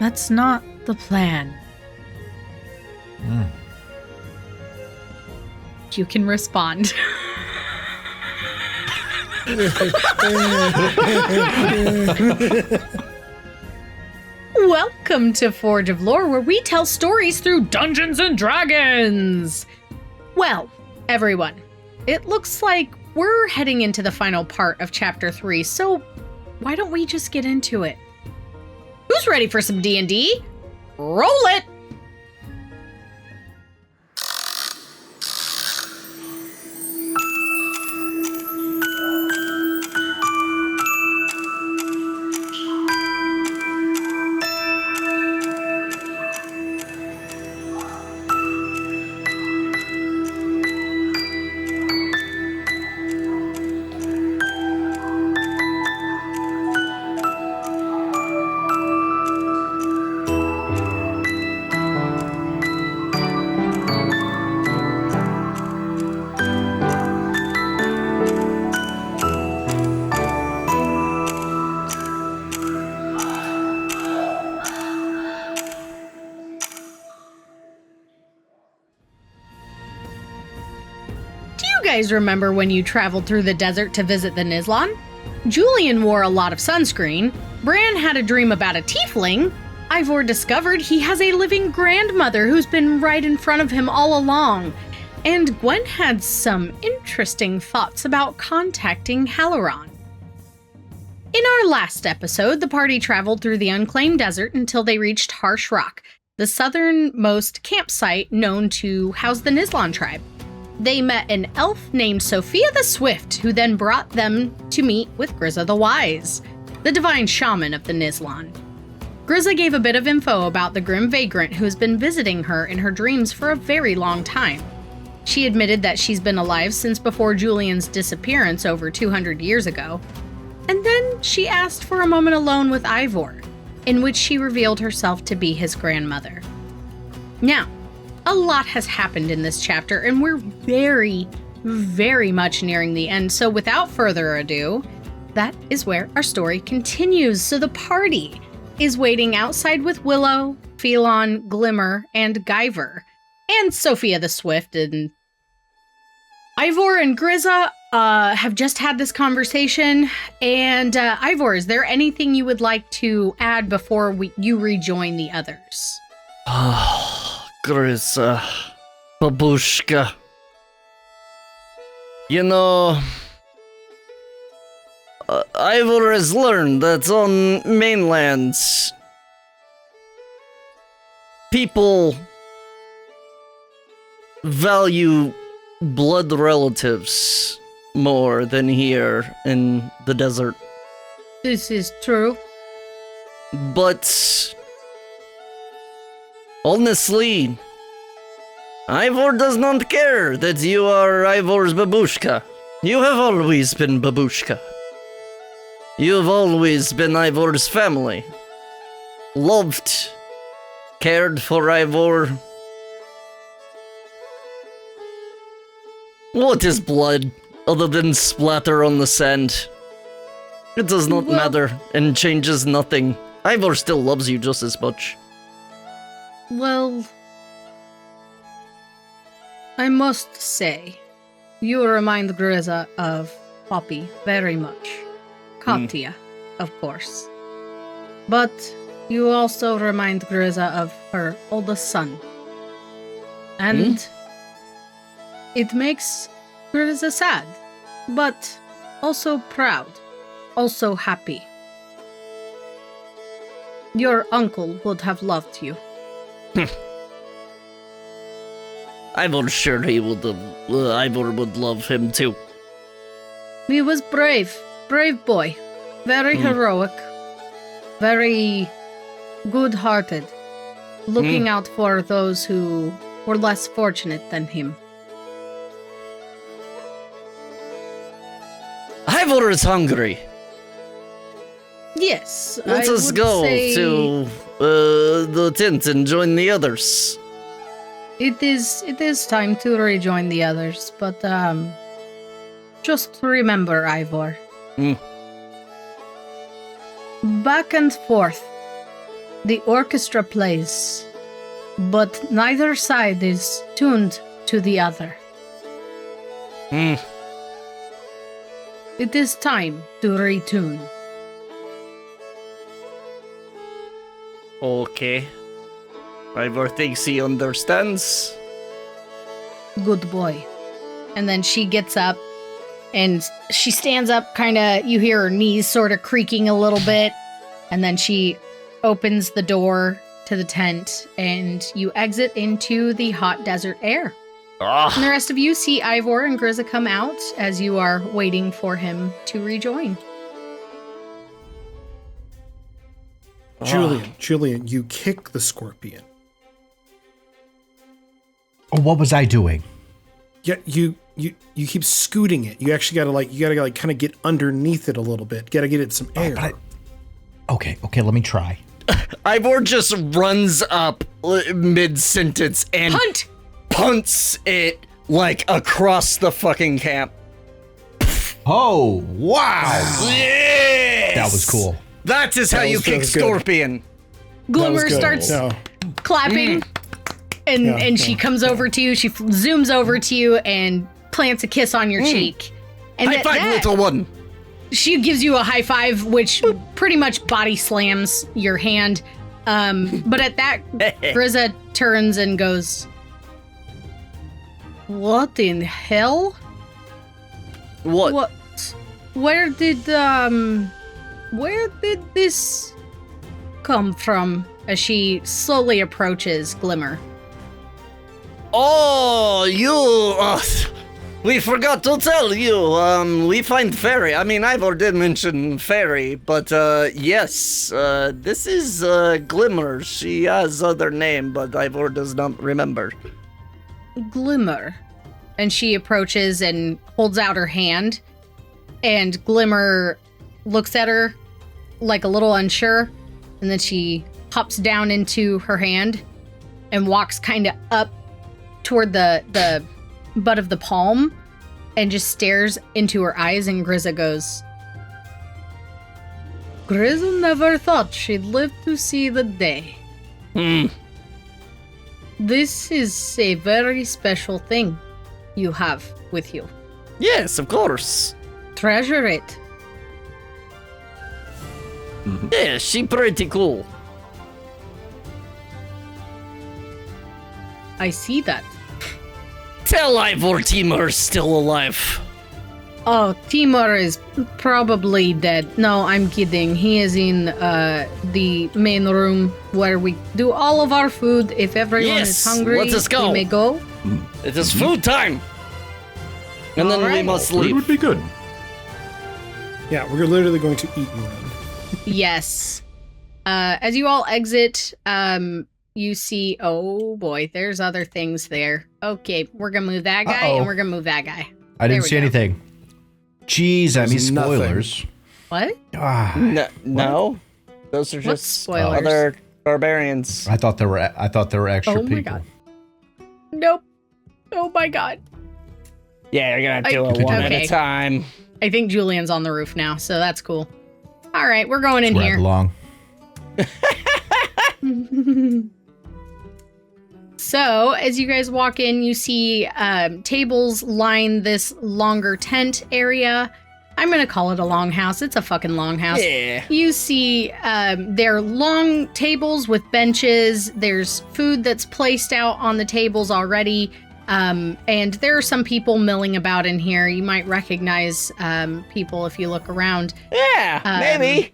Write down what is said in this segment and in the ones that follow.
That's not the plan. You can respond. Welcome to Forge of Lore, where we tell stories through Dungeons and Dragons! Well, everyone, it looks like we're heading into the final part of Chapter 3, so why don't we just get into it? Who's ready for some D&D? Roll it! Guys remember when you traveled through the desert to visit the Nizlan? Julian wore a lot of sunscreen, Bran had a dream about a tiefling, Ivor discovered he has a living grandmother who's been right in front of him all along, and Gwen had some interesting thoughts about contacting Halloran. In our last episode, the party traveled through the Unclaimed Desert until they reached Harsh Rock, the southernmost campsite known to house the Nizlan tribe. They met an elf named Sophia the Swift, who then brought them to meet with Grizza the Wise, the divine shaman of the Nizlan. Grizza gave a bit of info about the grim vagrant who has been visiting her in her dreams for a very long time. She admitted that she's been alive since before Julian's disappearance over 200 years ago. And then she asked for a moment alone with Ivor, in which she revealed herself to be his grandmother. Now, a lot has happened in this chapter, and we're very, very much nearing the end. So without further ado, that is where our story continues. So the party is waiting outside with Willow, Phelon, Glimmer, and Guyver, and Sophia the Swift. And Ivor and Grizza have just had this conversation. And Ivor, is there anything you would like to add before you rejoin the others? Grizza, babushka. You know, Ivor has learned that on mainlands, people value blood relatives more than here in the desert. This is true. But honestly, Ivor does not care that you are Ivor's babushka. You have always been babushka. You have always been Ivor's family. Loved, cared for Ivor. What is blood other than splatter on the sand? It does not matter and changes nothing. Ivor still loves you just as much. Well, I must say, you remind Grizza of Poppy very much. Katya, of course. But you also remind Grizza of her oldest son. And it makes Grizza sad, but also proud, also happy. Your uncle would have loved you. I'm sure he would Ivor would love him too. He was brave boy, very heroic, very good-hearted, looking out for those who were less fortunate than him. Ivor is hungry. Yes, Let us go to the tent and join the others. It is time to rejoin the others, but just remember, Ivor. Back and forth. The orchestra plays, but neither side is tuned to the other. Hmm. It is time to retune. Okay. Ivor thinks he understands. Good boy. And then she gets up and she stands up, kind of, you hear her knees sort of creaking a little bit. And then she opens the door to the tent and you exit into the hot desert air. And the rest of you see Ivor and Grizza come out as you are waiting for him to rejoin. Julian, you kick the scorpion. Oh, what was I doing? Yeah, you keep scooting it. You actually gotta kind of get underneath it a little bit. Gotta get it some air. Okay, let me try. Ivor just runs up mid-sentence and punts it like across the fucking camp. Oh, wow. Yes! That was cool. That is how you kick Scorpion. Glimmer starts clapping, and she comes over to you. She zooms over to you and plants a kiss on your cheek. And high five, little one. She gives you a high five, which pretty much body slams your hand. But at that, Grizza turns and goes, "What in hell? What? Where did this come from?" As she slowly approaches Glimmer. Oh, we forgot to tell you, we find fairy. I mean, Ivor did mention fairy, but, yes, this is, Glimmer. She has other name, but Ivor does not remember. Glimmer. And she approaches and holds out her hand, and Glimmer looks at her like a little unsure, and then she hops down into her hand and walks kind of up toward the butt of the palm and just stares into her eyes, and Grizza goes, "Grizza never thought she'd live to see the day. This is a very special thing you have with you. Yes, of course. Treasure it." Yeah, she pretty cool. I see that. Tell Ivor Timur's still alive. Oh, Timur is probably dead. No, I'm kidding. He is in the main room where we do all of our food. If everyone is hungry, let us go. we may go. It is food time. And then we must leave. It would be good. Yeah, we're literally going to eat and run. Yes. As you all exit, you see, oh boy, there's other things there. Okay, we're gonna move that guy, and we're gonna move that guy. I didn't see anything. Jeez, I mean nothing. spoilers. What? No, those are What just spoilers? other barbarians. I thought there were extra Oh my people. god. Nope. Oh my god. Yeah, you're gonna do it one at a time. I think Julian's on the roof now, so that's cool. All right, we're going in Where I here. belong. So, as you guys walk in, you see tables line this longer tent area. I'm going to call it a longhouse. It's a fucking longhouse. Yeah. You see there are long tables with benches. There's food that's placed out on the tables already. And there are some people milling about in here. You might recognize people if you look around. Yeah, maybe.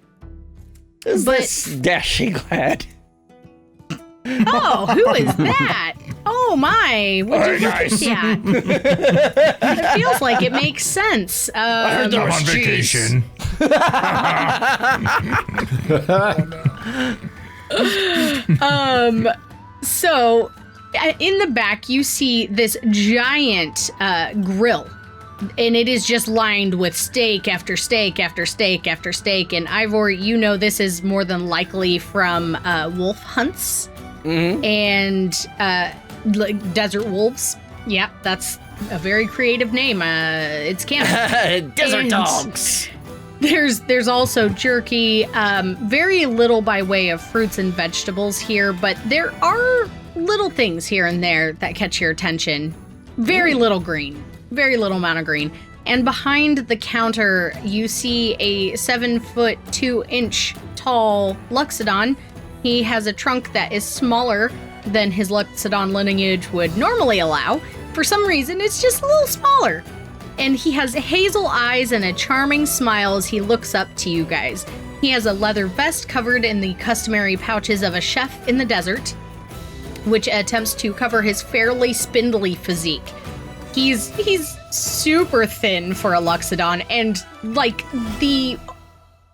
Is but- this Dashing Lad? Oh, who is that? Oh my! Would you look at that? It feels like it makes sense. I'm on vacation. So, in the back, you see this giant grill. And it is just lined with steak after steak after steak after steak. And Ivor, you know this is more than likely from wolf hunts and like desert wolves. Yeah, that's a very creative name. It's canon. Desert dogs. There's also jerky, very little by way of fruits and vegetables here, but there are little things here and there that catch your attention. Very little green, very little amount of green. And behind the counter, you see a 7'2" tall Luxodon. He has a trunk that is smaller than his Luxodon lineage would normally allow. For some reason, it's just a little smaller. And he has hazel eyes and a charming smile as he looks up to you guys. He has a leather vest covered in the customary pouches of a chef in the desert, which attempts to cover his fairly spindly physique. He's super thin for a Luxodon and like the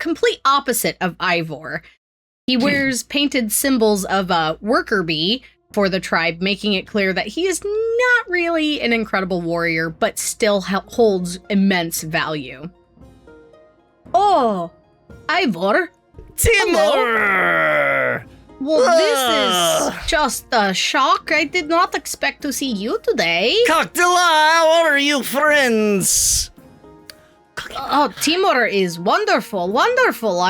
complete opposite of Ivor. He wears painted symbols of a worker bee for the tribe, making it clear that he is not really an incredible warrior, but still holds immense value. Oh, Ivor. Timur! Well, this is just a shock. I did not expect to see you today. Cocktaila, how are you, friends? Oh, Timur is wonderful, wonderful.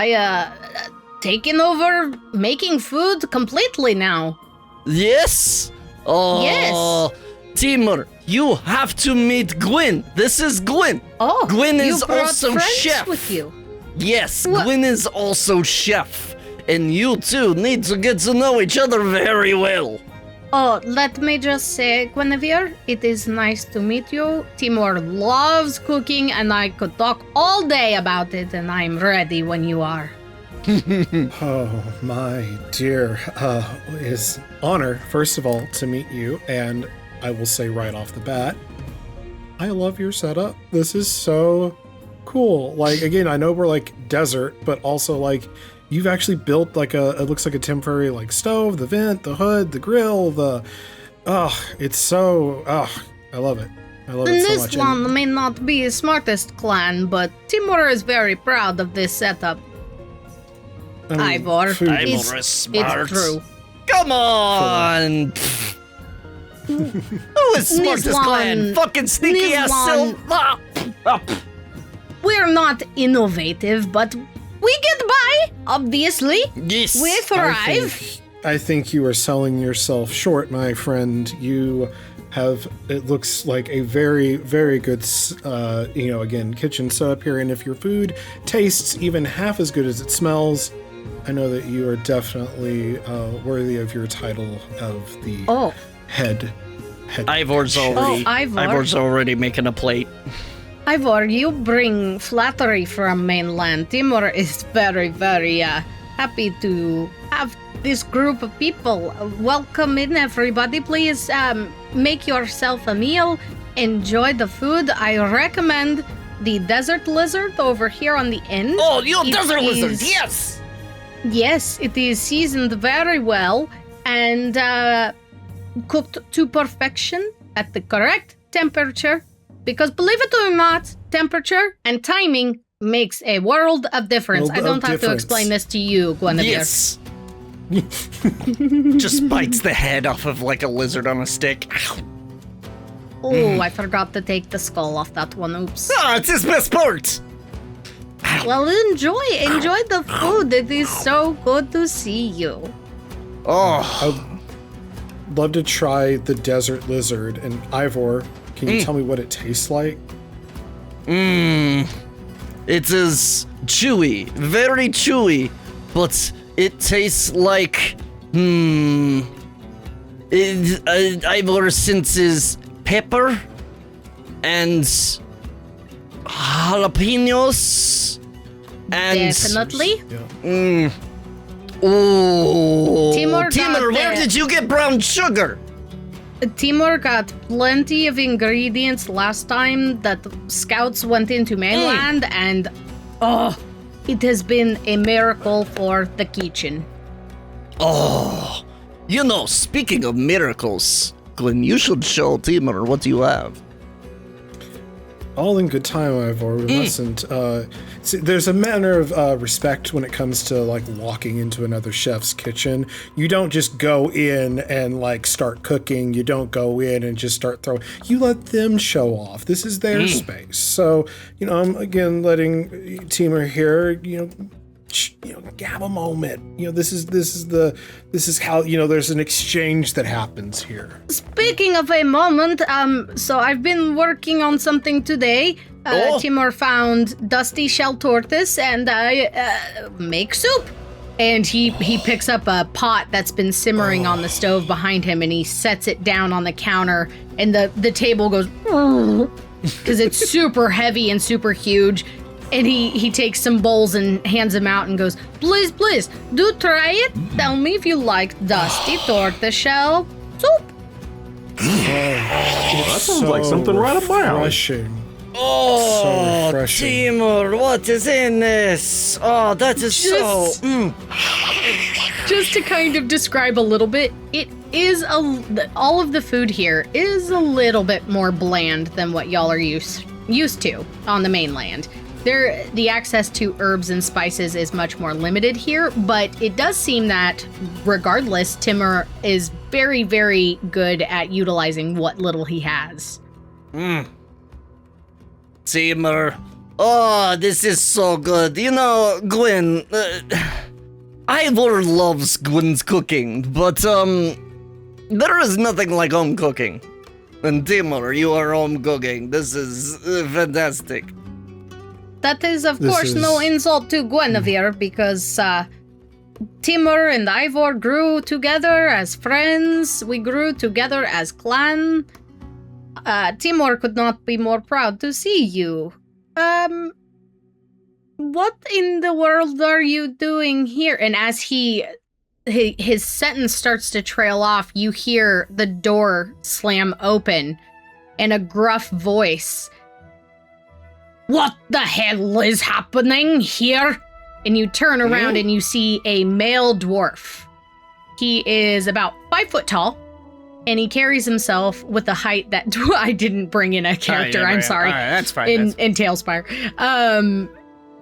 Taken over making food completely now. Yes? Oh, Yes. Timur, you have to meet Gwyn. This is Gwyn. Oh, Gwyn is you brought also friends chef. with you. Yes, What? Gwyn is also chef. And you two need to get to know each other very well. Oh, let me just say, Guinevere, it is nice to meet you. Timur loves cooking, and I could talk all day about it, and I'm ready when you are. Oh, my dear. It is honor, first of all, to meet you. And I will say right off the bat, I love your setup. This is so cool. Like, again, I know we're like desert, but also like you've actually built like it looks like a temporary like stove, the vent, the hood, the grill, it's so, I love it. I love it so much. Nizlan may not be the smartest clan, but Timur is very proud of this setup. I mean, Ivor, food it's, Ivor is smart. it's true. Come on! Who is smartest Nizlan- clan? Fucking sneaky ass Nizlan- We're not innovative, but we get by, obviously. Yes. We thrive. I think you are selling yourself short, my friend. You have, it looks like a very, very good, again, kitchen setup here. And if your food tastes even half as good as it smells, I know that you are definitely worthy of your title of the head. Ivor's already. Ivor. Ivor's already making a plate. Ivor, you bring flattery from mainland. Timur is very, very happy to have this group of people. Welcome in, everybody. Please make yourself a meal. Enjoy the food. I recommend the desert lizard over here on the end. Oh, you It desert lizard! is- Yes! Yes, it is seasoned very well and cooked to perfection at the correct temperature. Because believe it or not, temperature and timing makes a world of difference. I don't have to explain this to you, Guinevere. Yes. Just bites the head off of like a lizard on a stick. Ow. Oh, I forgot to take the skull off that one. Oops. Ah, it's his best part. Well, enjoy the food. It is so good to see you. Oh, I'd love to try the desert lizard. And Ivor, can you tell me what it tastes like? it is chewy, very chewy, but it tastes like Ivor senses pepper and jalapenos and Definitely. Oh, Timur got where the- did you get brown sugar? Timur got plenty of ingredients last time that scouts went into mainland, and it has been a miracle for the kitchen. Oh, speaking of miracles, Glenn, you should show Timur what you have. All in good time, Ivor. We mustn't. See, there's a manner of respect when it comes to like walking into another chef's kitchen. You don't just go in and like start cooking. You don't go in and just start throwing. You let them show off. This is their space. So, I'm again letting Timur here, have a moment. This is how, there's an exchange that happens here. Speaking of a moment, so I've been working on something today. Timur found dusty shell tortoise and I make soup. And he picks up a pot that's been simmering on the stove behind him and he sets it down on the counter and the table goes because it's super heavy and super huge. And he takes some bowls and hands them out and goes, please, do try it. Tell me if you like dusty tortoise shell soup. That sounds like something right up my alley. Refreshing. Oh, So refreshing. Timur, what is in this? Oh, that is Just to kind of describe a little bit, it is all of the food here is a little bit more bland than what y'all are used to on the mainland. The access to herbs and spices is much more limited here, but it does seem that regardless, Timur is very, very good at utilizing what little he has. Timur. Oh, this is so good. Gwen, Ivor loves Gwen's cooking, but, there is nothing like home cooking. And Timur, you are home cooking. This is fantastic. That is, of course, no insult to Guinevere, because Timur and Ivor grew together as friends. We grew together as clan. Timur could not be more proud to see you. What in the world are you doing here? And as his sentence starts to trail off, you hear the door slam open and a gruff voice. What the hell is happening here? And you turn around and you see a male dwarf. He is about 5 foot tall, and he carries himself with a height that I didn't bring in a character. I'm sorry. All right, that's fine. In Talespire.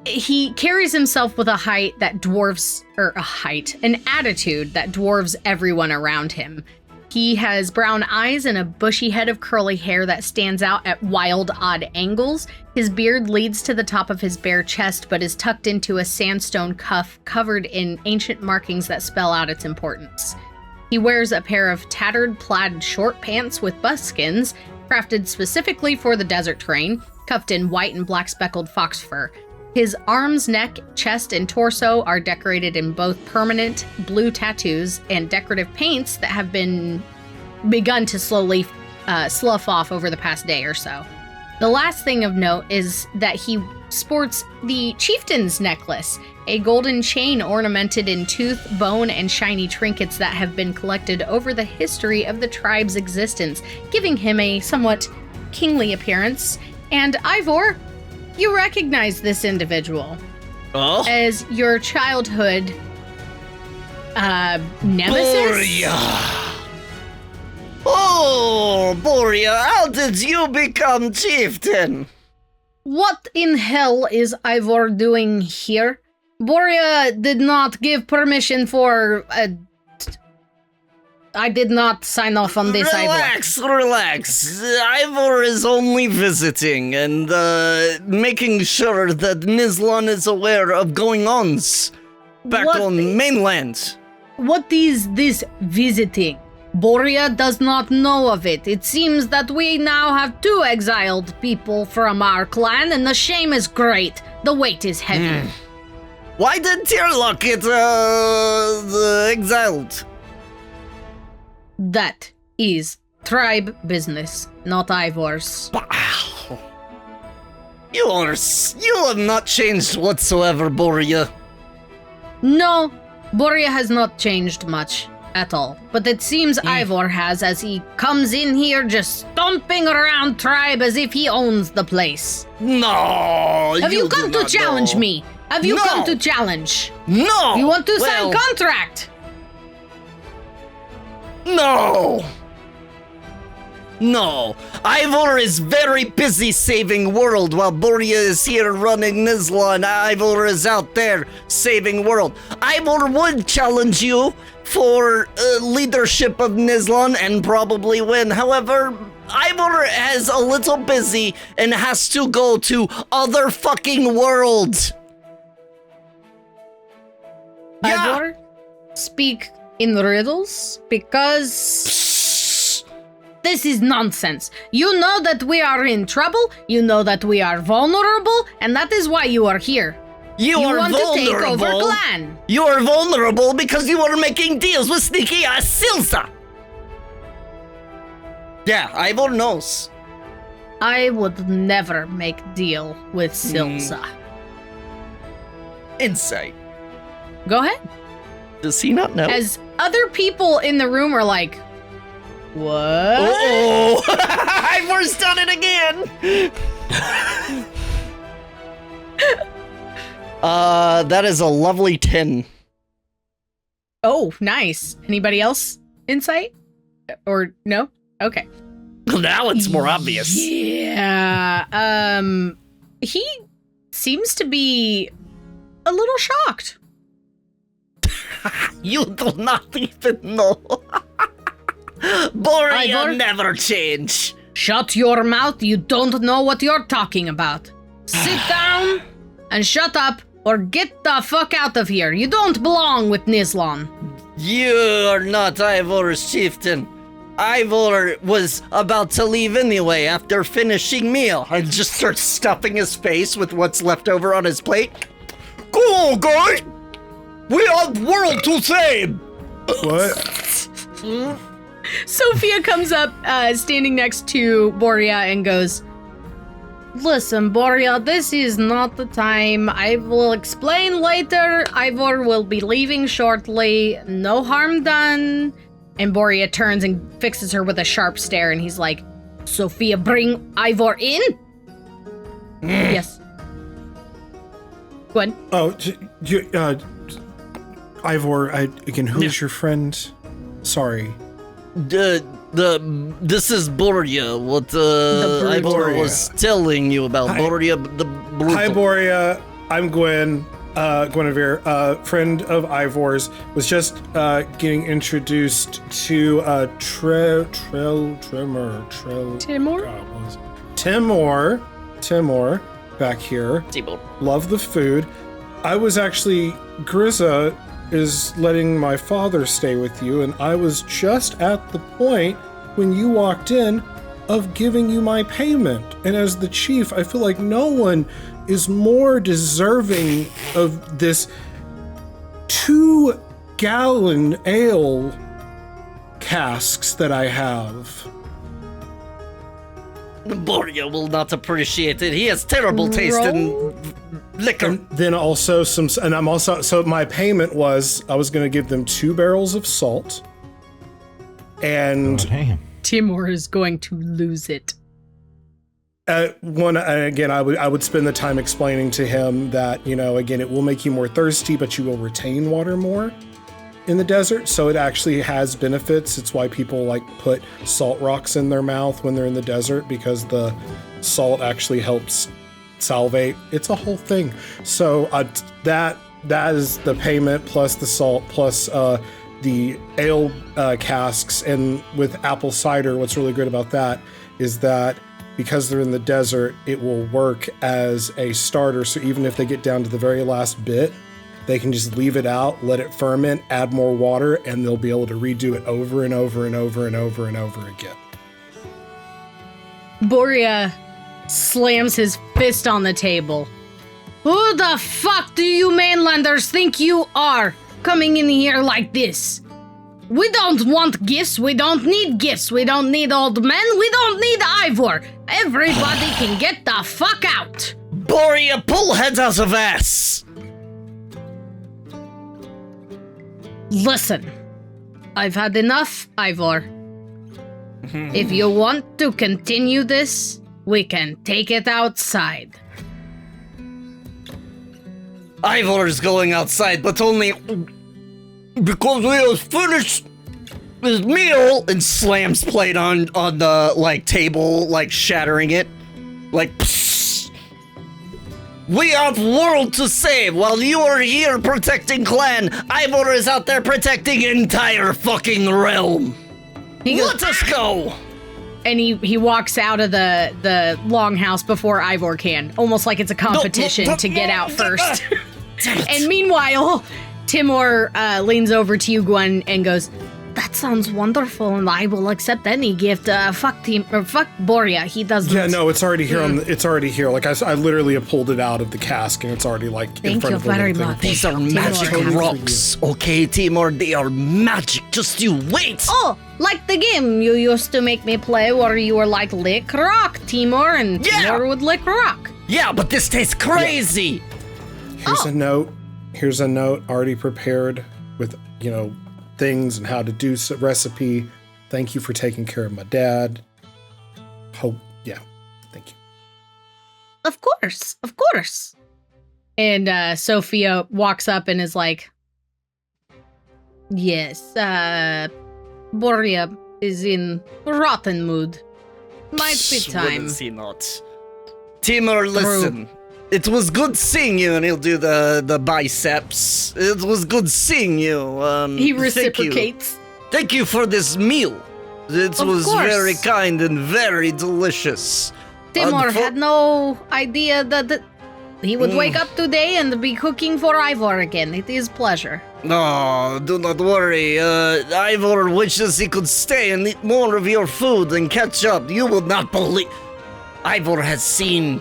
He carries himself with a height that dwarfs, an attitude that dwarfs everyone around him. He has brown eyes and a bushy head of curly hair that stands out at wild, odd angles. His beard leads to the top of his bare chest, but is tucked into a sandstone cuff covered in ancient markings that spell out its importance. He wears a pair of tattered plaid short pants with buskins, crafted specifically for the desert terrain, cuffed in white and black speckled fox fur. His arms, neck, chest, and torso are decorated in both permanent blue tattoos and decorative paints that have begun to slowly slough off over the past day or so. The last thing of note is that he sports the Chieftain's Necklace, a golden chain ornamented in tooth, bone, and shiny trinkets that have been collected over the history of the tribe's existence, giving him a somewhat kingly appearance. And Ivor, you recognize this individual as your childhood nemesis? Boria! Oh, Boria, how did you become chieftain? What in hell is Ivor doing here? Boria did not give permission for I did not sign off on this, Ivor. Relax. Ivor is only visiting and making sure that Nizlan is aware of going-ons back on mainland. What is this visiting? Boria does not know of it. It seems that we now have 2 exiled people from our clan, and the shame is great. The weight is heavy. Why did Tierlock get exiled? That is tribe business, not Ivor's. You have not changed whatsoever, Boria. No, Boria has not changed much at all. But it seems Ivor has, as he comes in here just stomping around tribe as if he owns the place. No, Have you come to challenge me? Have you come to challenge? No! You want to sign contract? No! No, Ivor is very busy saving world while Borea is here running Nizlan. Ivor is out there saving world. Ivor would challenge you for leadership of Nizlan and probably win. However, Ivor is a little busy and has to go to other fucking worlds. Yeah. Ivor, speak in riddles because this is nonsense. You know that we are in trouble, you know that we are vulnerable, and that is why you are here. You are want vulnerable. to take over Clan. You are vulnerable because you are making deals with sneaky ass Silsa. Yeah, Ivor knows. I would never make deal with Silsa. Insight. Go ahead. Does he not know? As other people in the room are like, what? Uh-oh! Ivor's done it again! That is a lovely 10. Oh, nice. Anybody else insight? Or no? Okay. Now it's more obvious. Yeah. He seems to be a little shocked. You do not even know. Borea Ivor? never change. Shut your mouth. You don't know what you're talking about. Sit down and shut up or get the fuck out of here. You don't belong with Nizlan. You are not Ivor's chieftain. Ivor was about to leave anyway after finishing meal and just starts stuffing his face with what's left over on his plate. Come on, guys! We have world to save! What? Sophia comes up, standing next to Borea and goes, listen, Borea, this is not the time. I will explain later. Ivor will be leaving shortly. No harm done. And Borea turns and fixes her with a sharp stare, and he's like, Sophia, bring Ivor in? Yes. Go ahead. Oh, Ivor, again, who's your friend? Sorry. This is Borea, what Ivor was telling you about. Hi. Borea the Brutal. Hi, Borea. I'm Gwen. Guinevere, friend of Ivor's, was just getting introduced to Timor, back here. Timor. Love the food. I was actually, Grizza is letting my father stay with you, and I was just at the point when you walked in of giving you my payment. And as the chief, I feel like no one is more deserving of this 2-gallon ale casks that I have. Borea will not appreciate it. He has terrible taste in liquor. And then also so my payment was, I was going to give them 2 barrels of salt. And Damn. Timor is going to lose it. I would spend the time explaining to him that, again, it will make you more thirsty, but you will retain water more in the desert. So it actually has benefits. It's why people put salt rocks in their mouth when they're in the desert, because the salt actually helps salivate. It's a whole thing. So that is the payment plus the salt plus the ale casks. And with apple cider, what's really good about that is that because they're in the desert, it will work as a starter. So even if they get down to the very last bit, they can just leave it out, let it ferment, add more water, and they'll be able to redo it over and over and over and over and over again. Borea slams his fist on the table. Who the fuck do you mainlanders think you are, coming in here like this? We don't want gifts, we don't need gifts, we don't need old men, we don't need Ivor. Everybody can get the fuck out. Borea, pull heads out of ass. Listen, I've had enough, Ivor. If you want to continue this, we can take it outside. Ivor is going outside, but only because we have finished meal, and slams plate on the like table, like shattering it. Like, psst. We have world to save while you are here protecting clan. Ivor is out there protecting entire fucking realm. Let us go. And he walks out of the longhouse before Ivor can, almost like it's a competition to get out first. And meanwhile, Timor leans over to you, Gwen, and goes, "That sounds wonderful, and I will accept any gift. Fuck Boria. He doesn't." Yeah, no, it's already here. It's already here. Like I literally have pulled it out of the cask, and it's already like in front of him. Thank you very much. These are magic rocks, okay, Timor? They are magic. Just you wait. Oh, like the game you used to make me play, where you were like lick rock, Timor, and Timor would lick rock. Yeah, but this tastes crazy. Here's a note. Here's a note already prepared with, things and how to do recipe. Thank you for taking care of my dad. Thank you. Of course. And Sophia walks up and is like, "Yes, Boria is in rotten mood. Might be time." Wouldn't he not? Timor, listen. It was good seeing you, and he'll do the biceps. It was good seeing you. He reciprocates. Thank you for this meal. It was very kind and very delicious. Timor had no idea that he would wake up today and be cooking for Ivor again. It is pleasure. No, do not worry. Ivor wishes he could stay and eat more of your food and catch up. You will not believe. Ivor has seen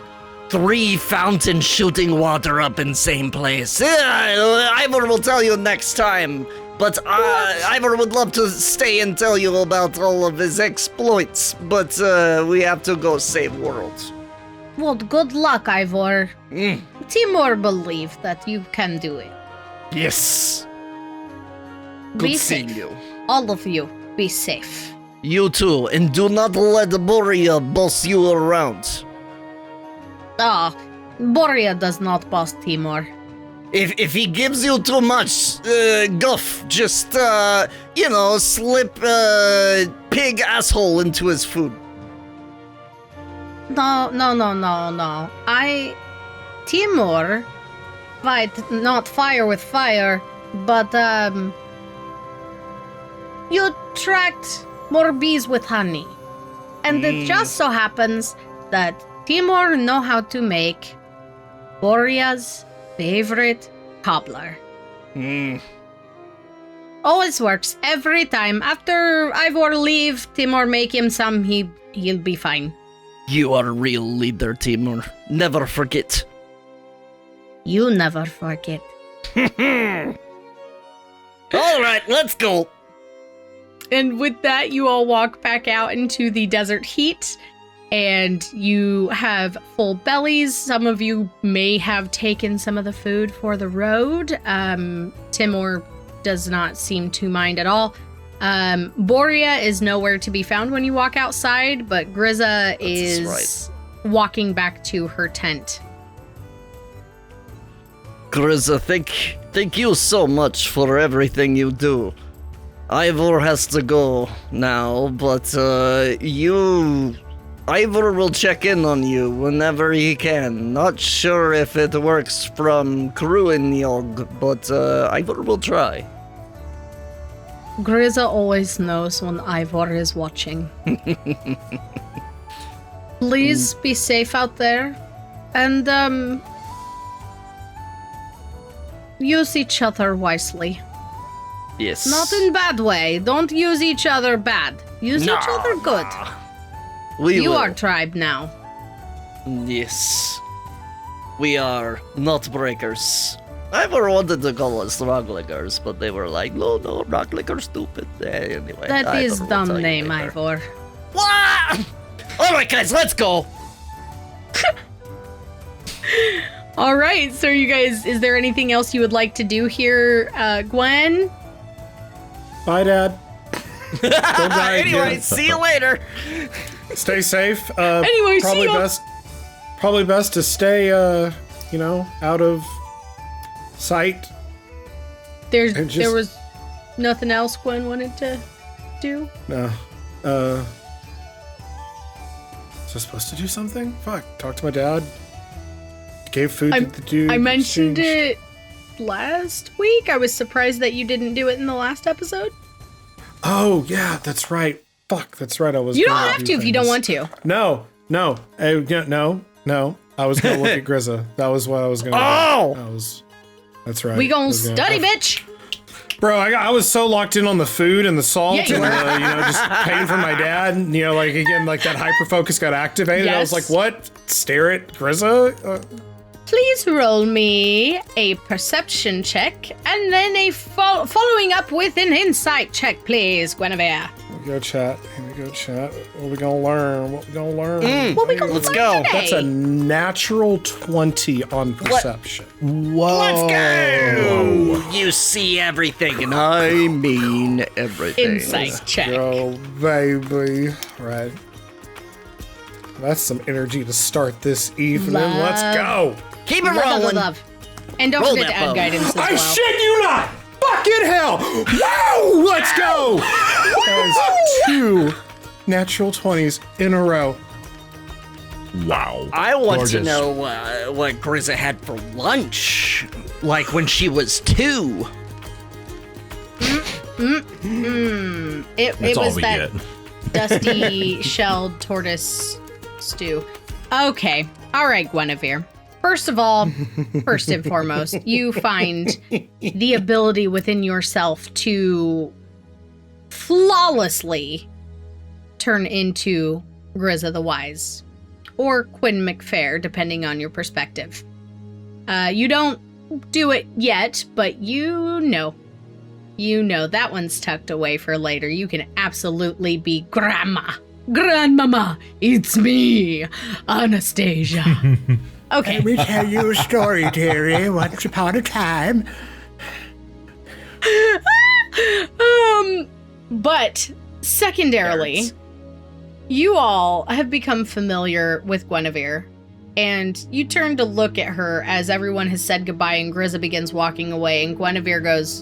3 fountains shooting water up in same place. Ivor will tell you next time. But Ivor would love to stay and tell you about all of his exploits. But we have to go save world. Well, good luck, Ivor. Timor believes that you can do it. Yes. Be Good seeing safe. you. All of you, be safe. You too, and do not let Boria boss you around. Boria does not boss Timor. If he gives you too much guff, just slip pig asshole into his food. No. Timor fight not fire with fire, but you attract more bees with honey. And it just so happens that Timor know how to make Boria's favorite cobbler. Always works every time. After Ivor leave, Timor make him some, he'll be fine. You are a real leader, Timor. Never forget. You never forget. All right, let's go. And with that, you all walk back out into the desert heat, and you have full bellies. Some of you may have taken some of the food for the road. Timor does not seem to mind at all. Boria is nowhere to be found when you walk outside, but Grizza is walking back to her tent. Grizza, thank you so much for everything you do. Ivor has to go now, but Ivor will check in on you whenever he can. Not sure if it works from Cruinneog, but Ivor will try. Grizza always knows when Ivor is watching. Please be safe out there, and use each other wisely. Yes. Not in bad way. Don't use each other bad. Use each other good. You are tribe now. Yes. We are not breakers. I ever wanted to call us rocklickers, but they were like, no, rocklickers stupid. Anyway. That is dumb name, Ivor. What? Alright guys, let's go. Alright, so you guys, is there anything else you would like to do here, Gwen? Bye, Dad. Don't die Anyway, again. see you later. Stay safe. Anyway, see ya. Probably best to stay, out of sight. There was nothing else Gwen wanted to stew? No. Was I supposed to do something? Fuck. Talk to my dad. Gave food to the dude. I mentioned it last week. I was surprised that you didn't do it in the last episode. Oh, yeah, that's right. Fuck, that's right. I was. You don't have to if you don't want to. No. No. I was going to look at Grizza. That was what I was going to do. That's right. We gonna study, bitch. Bro, I was so locked in on the food and the salt and just paying for my dad. And, again, like that hyper focus got activated. Yes. I was like, what? Stare at Grizza? Please roll me a perception check and then a following up with an insight check, please, Guinevere. Here we go, chat. What we gonna learn? What we gonna learn Let's go. today? That's a natural 20 on perception. Whoa. Let's go! You see everything, and I mean everything. Insight check. Go, baby. Right. That's some energy to start this evening. Love. Let's go. Keep it rolling. Love. And don't Roll forget to that add bone. guidance as I well. shit you not! Fucking hell! Whoa! Let's go! That is 2 natural 20s in a row. Wow. I want to Gorgeous. know what Grizza had for lunch, like when she was 2. It all was we that get. dusty shelled tortoise stew. Okay. All right, Guinevere. First of all, first and foremost, you find the ability within yourself to flawlessly turn into Grizza the Wise, or Quinn McFair, depending on your perspective. You don't do it yet, but you know that one's tucked away for later. You can absolutely be Grandmama, it's me, Anastasia. Okay. Let me tell you a story, Terry. Once upon a time. But secondarily, you all have become familiar with Guinevere, and you turn to look at her as everyone has said goodbye and Grizza begins walking away, and Guinevere goes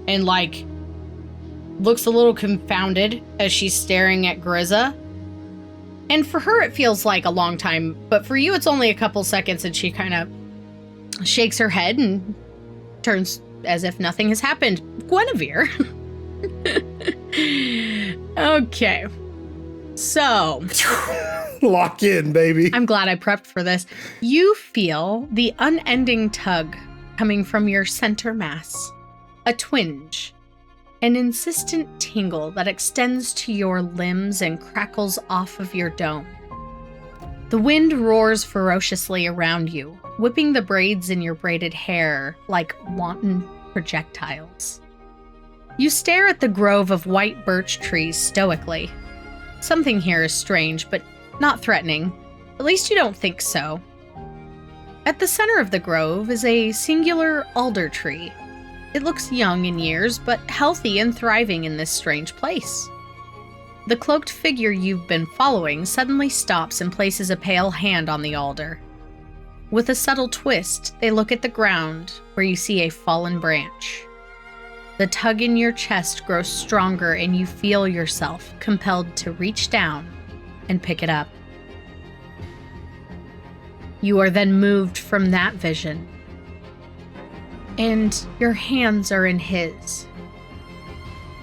and looks a little confounded as she's staring at Grizza. And for her, it feels like a long time, but for you, it's only a couple seconds, and she kind of shakes her head and turns as if nothing has happened. Guinevere. Okay. So, Lock in, baby. I'm glad I prepped for this. You feel the unending tug coming from your center mass, a twinge, an insistent tingle that extends to your limbs and crackles off of your dome. The wind roars ferociously around you, whipping the braids in your braided hair like wanton projectiles. You stare at the grove of white birch trees stoically. Something here is strange, but not threatening. At least you don't think so. At the center of the grove is a singular alder tree. It looks young in years, but healthy and thriving in this strange place. The cloaked figure you've been following suddenly stops and places a pale hand on the alder. With a subtle twist, they look at the ground, where you see a fallen branch. The tug in your chest grows stronger, and you feel yourself compelled to reach down and pick it up. You are then moved from that vision, and your hands are in his.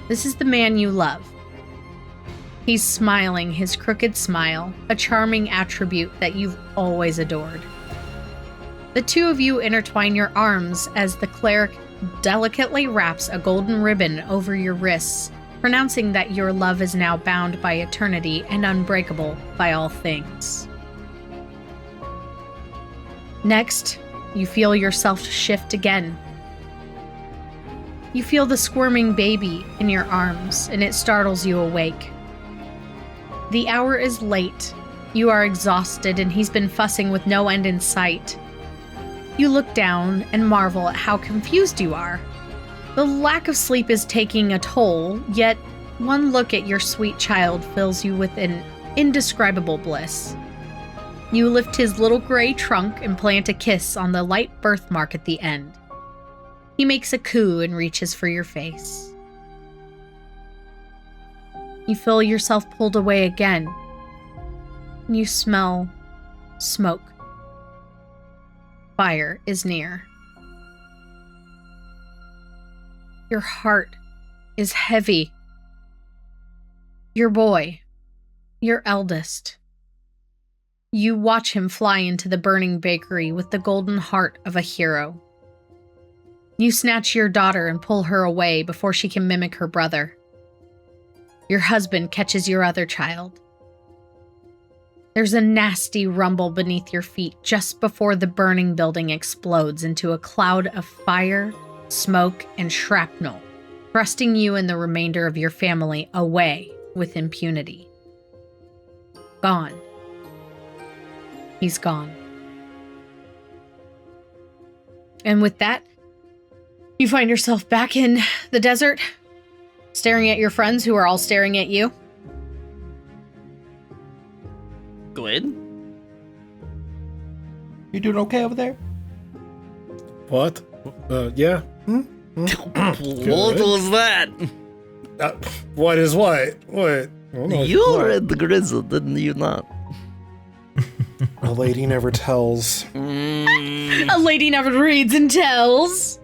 This is the man you love. He's smiling his crooked smile, a charming attribute that you've always adored. The two of you intertwine your arms as the cleric delicately wraps a golden ribbon over your wrists, pronouncing that your love is now bound by eternity and unbreakable by all things. Next, you feel yourself shift again. You feel the squirming baby in your arms, and it startles you awake. The hour is late. You are exhausted, and he's been fussing with no end in sight. You look down and marvel at how confused you are. The lack of sleep is taking a toll, yet one look at your sweet child fills you with an indescribable bliss. You lift his little gray trunk and plant a kiss on the light birthmark at the end. He makes a coo and reaches for your face. You feel yourself pulled away again. You smell smoke. Fire is near. Your heart is heavy. Your boy, your eldest. You watch him fly into the burning bakery with the golden heart of a hero. You snatch your daughter and pull her away before she can mimic her brother. Your husband catches your other child. There's a nasty rumble beneath your feet just before the burning building explodes into a cloud of fire, smoke, and shrapnel, thrusting you and the remainder of your family away with impunity. Gone. He's gone. And with that, you find yourself back in the desert, staring at your friends who are all staring at you. Good. You doing okay over there? What? Yeah. What was that? What is what? What? You read the Grizza, didn't you not? A lady never tells. A lady never reads and tells.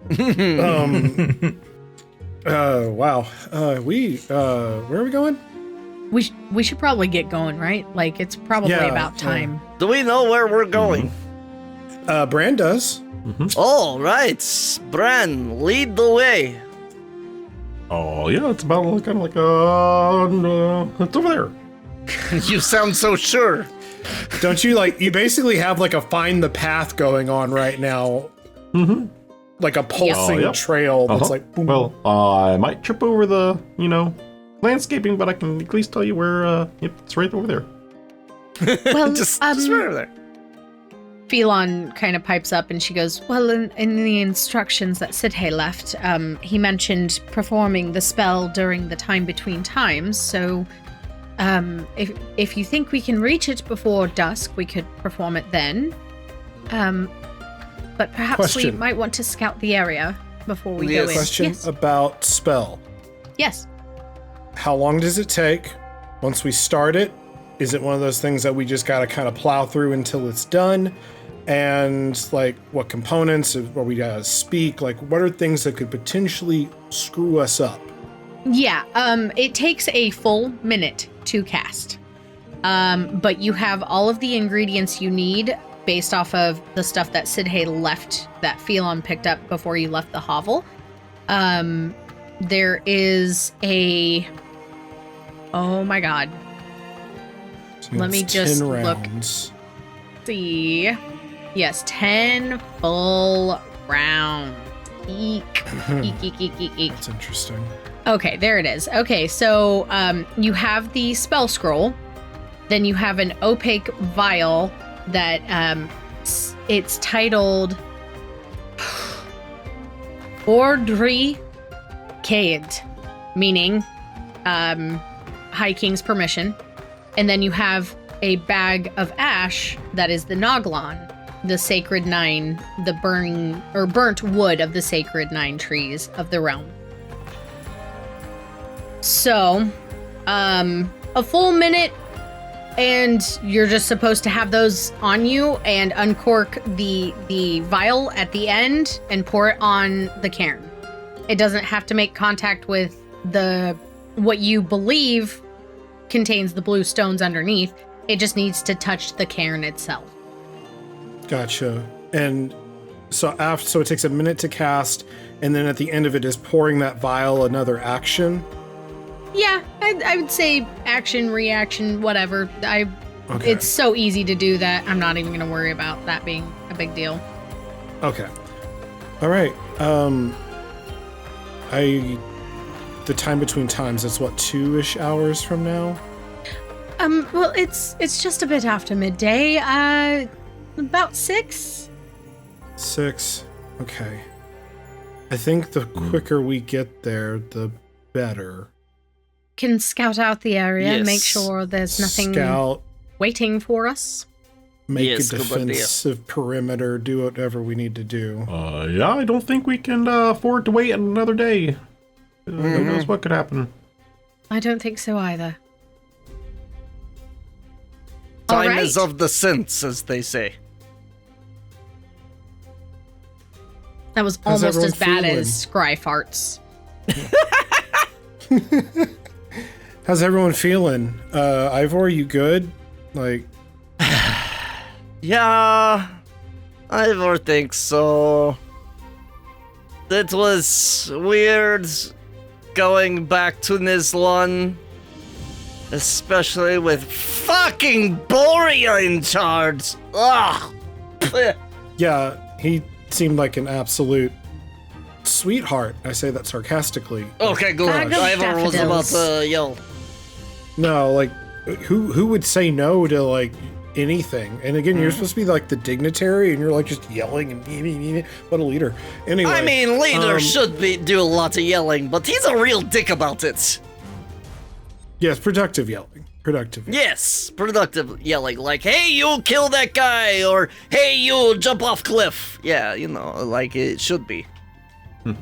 Wow. Where are we going? We should probably get going, right? Like, it's probably about time. Do we know where we're going? Bran does. All right, Bran, lead the way. Oh, yeah, it's about kind of like, it's over there. You sound so sure. Don't you, you basically have, a find the path going on right now. Mm-hmm. Like a pulsing trail that's boom. Well, I might trip over the, landscaping, but I can at least tell you where, it's right over there. Well, just right over there. Phelon kind of pipes up and she goes, well, in the instructions that Sidhe left, he mentioned performing the spell during the time between times, so if you think we can reach it before dusk, we could perform it then. But perhaps we might want to scout the area before we go in. Question about spell. Yes. How long does it take once we start it? Is it one of those things that we just gotta kind of plow through until it's done? And what components, or we gotta speak? What are things that could potentially screw us up? Yeah, it takes a full minute to cast. But you have all of the ingredients you need based off of the stuff that Sidhe left, that Phelon picked up before you left the hovel. There is a... Oh my god. So let me just 10 look. rounds. See. Yes, 10 full rounds. Eek. Eek, eek, eek, eek, eek. That's interesting. Okay, there it is. Okay, so you have the spell scroll. Then you have an opaque vial that it's titled Ordri Cade, meaning High King's permission. And then you have a bag of ash that is the Noglan, the sacred 9, the burnt wood of the sacred 9 trees of the realm. So, a full minute, and you're just supposed to have those on you and uncork the vial at the end and pour it on the cairn. It doesn't have to make contact with what you believe contains the blue stones underneath. It just needs to touch the cairn itself. Gotcha. And so it takes a minute to cast, and then at the end of it is pouring that vial another action. Yeah, I would say action, reaction, whatever. It's so easy to do that. I'm not even going to worry about that being a big deal. Okay. All right. The time between times, it's what, 2-ish hours from now? Well, it's just a bit after midday. About 6. 6. Okay. I think the quicker we get there, the better. Can scout out the area, Yes. make sure there's nothing waiting for us. Make Yes, a good idea. defensive perimeter, do whatever we need to do. Yeah, I don't think we can afford to wait another day. Who knows what could happen. I don't think so either. Time All right. is of the sense, as they say. That was How's almost as everyone bad feeling? as scry farts. How's everyone feeling? Ivor, you good? Like, Yeah, Ivor thinks so. It was weird going back to Nizlan, especially with fucking Boria in charge. Ugh. yeah, he seemed like an absolute sweetheart. I say that sarcastically. Okay, good. Bag of Ivor was about daffodils. to yell. No, like, who would say no to, like, anything? And again, you're supposed to be, like, the dignitary, and you're, like, just yelling and what a leader. Anyway. I mean, leader should do a lot of yelling, but he's a real dick about it. Yes, productive yelling. Productive. Yes, productive yelling, like, hey, you kill that guy, or hey, you jump off cliff. Yeah, you know, like it should be. I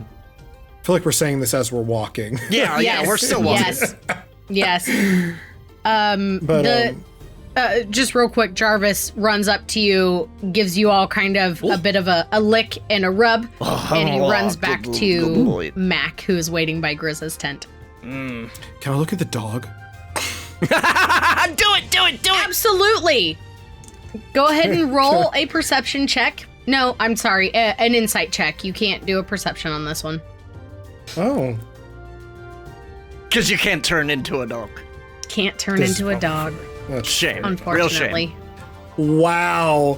feel like we're saying this as we're walking. Yeah, yeah, we're still walking. Yes. Yes. But, Just real quick, Jarvis runs up to you, gives you all kind of a bit of a lick and a rub, and he runs back good to boy. Mac, who is waiting by Grizza's tent. can I look at the dog? Do it! Absolutely. Go ahead and roll a perception check. No, I'm sorry, an insight check. You can't do a perception on this one. Oh. Because you can't turn into a dog. Can't turn This- into a dog, That's Shame. Real unfortunately. shame. Wow.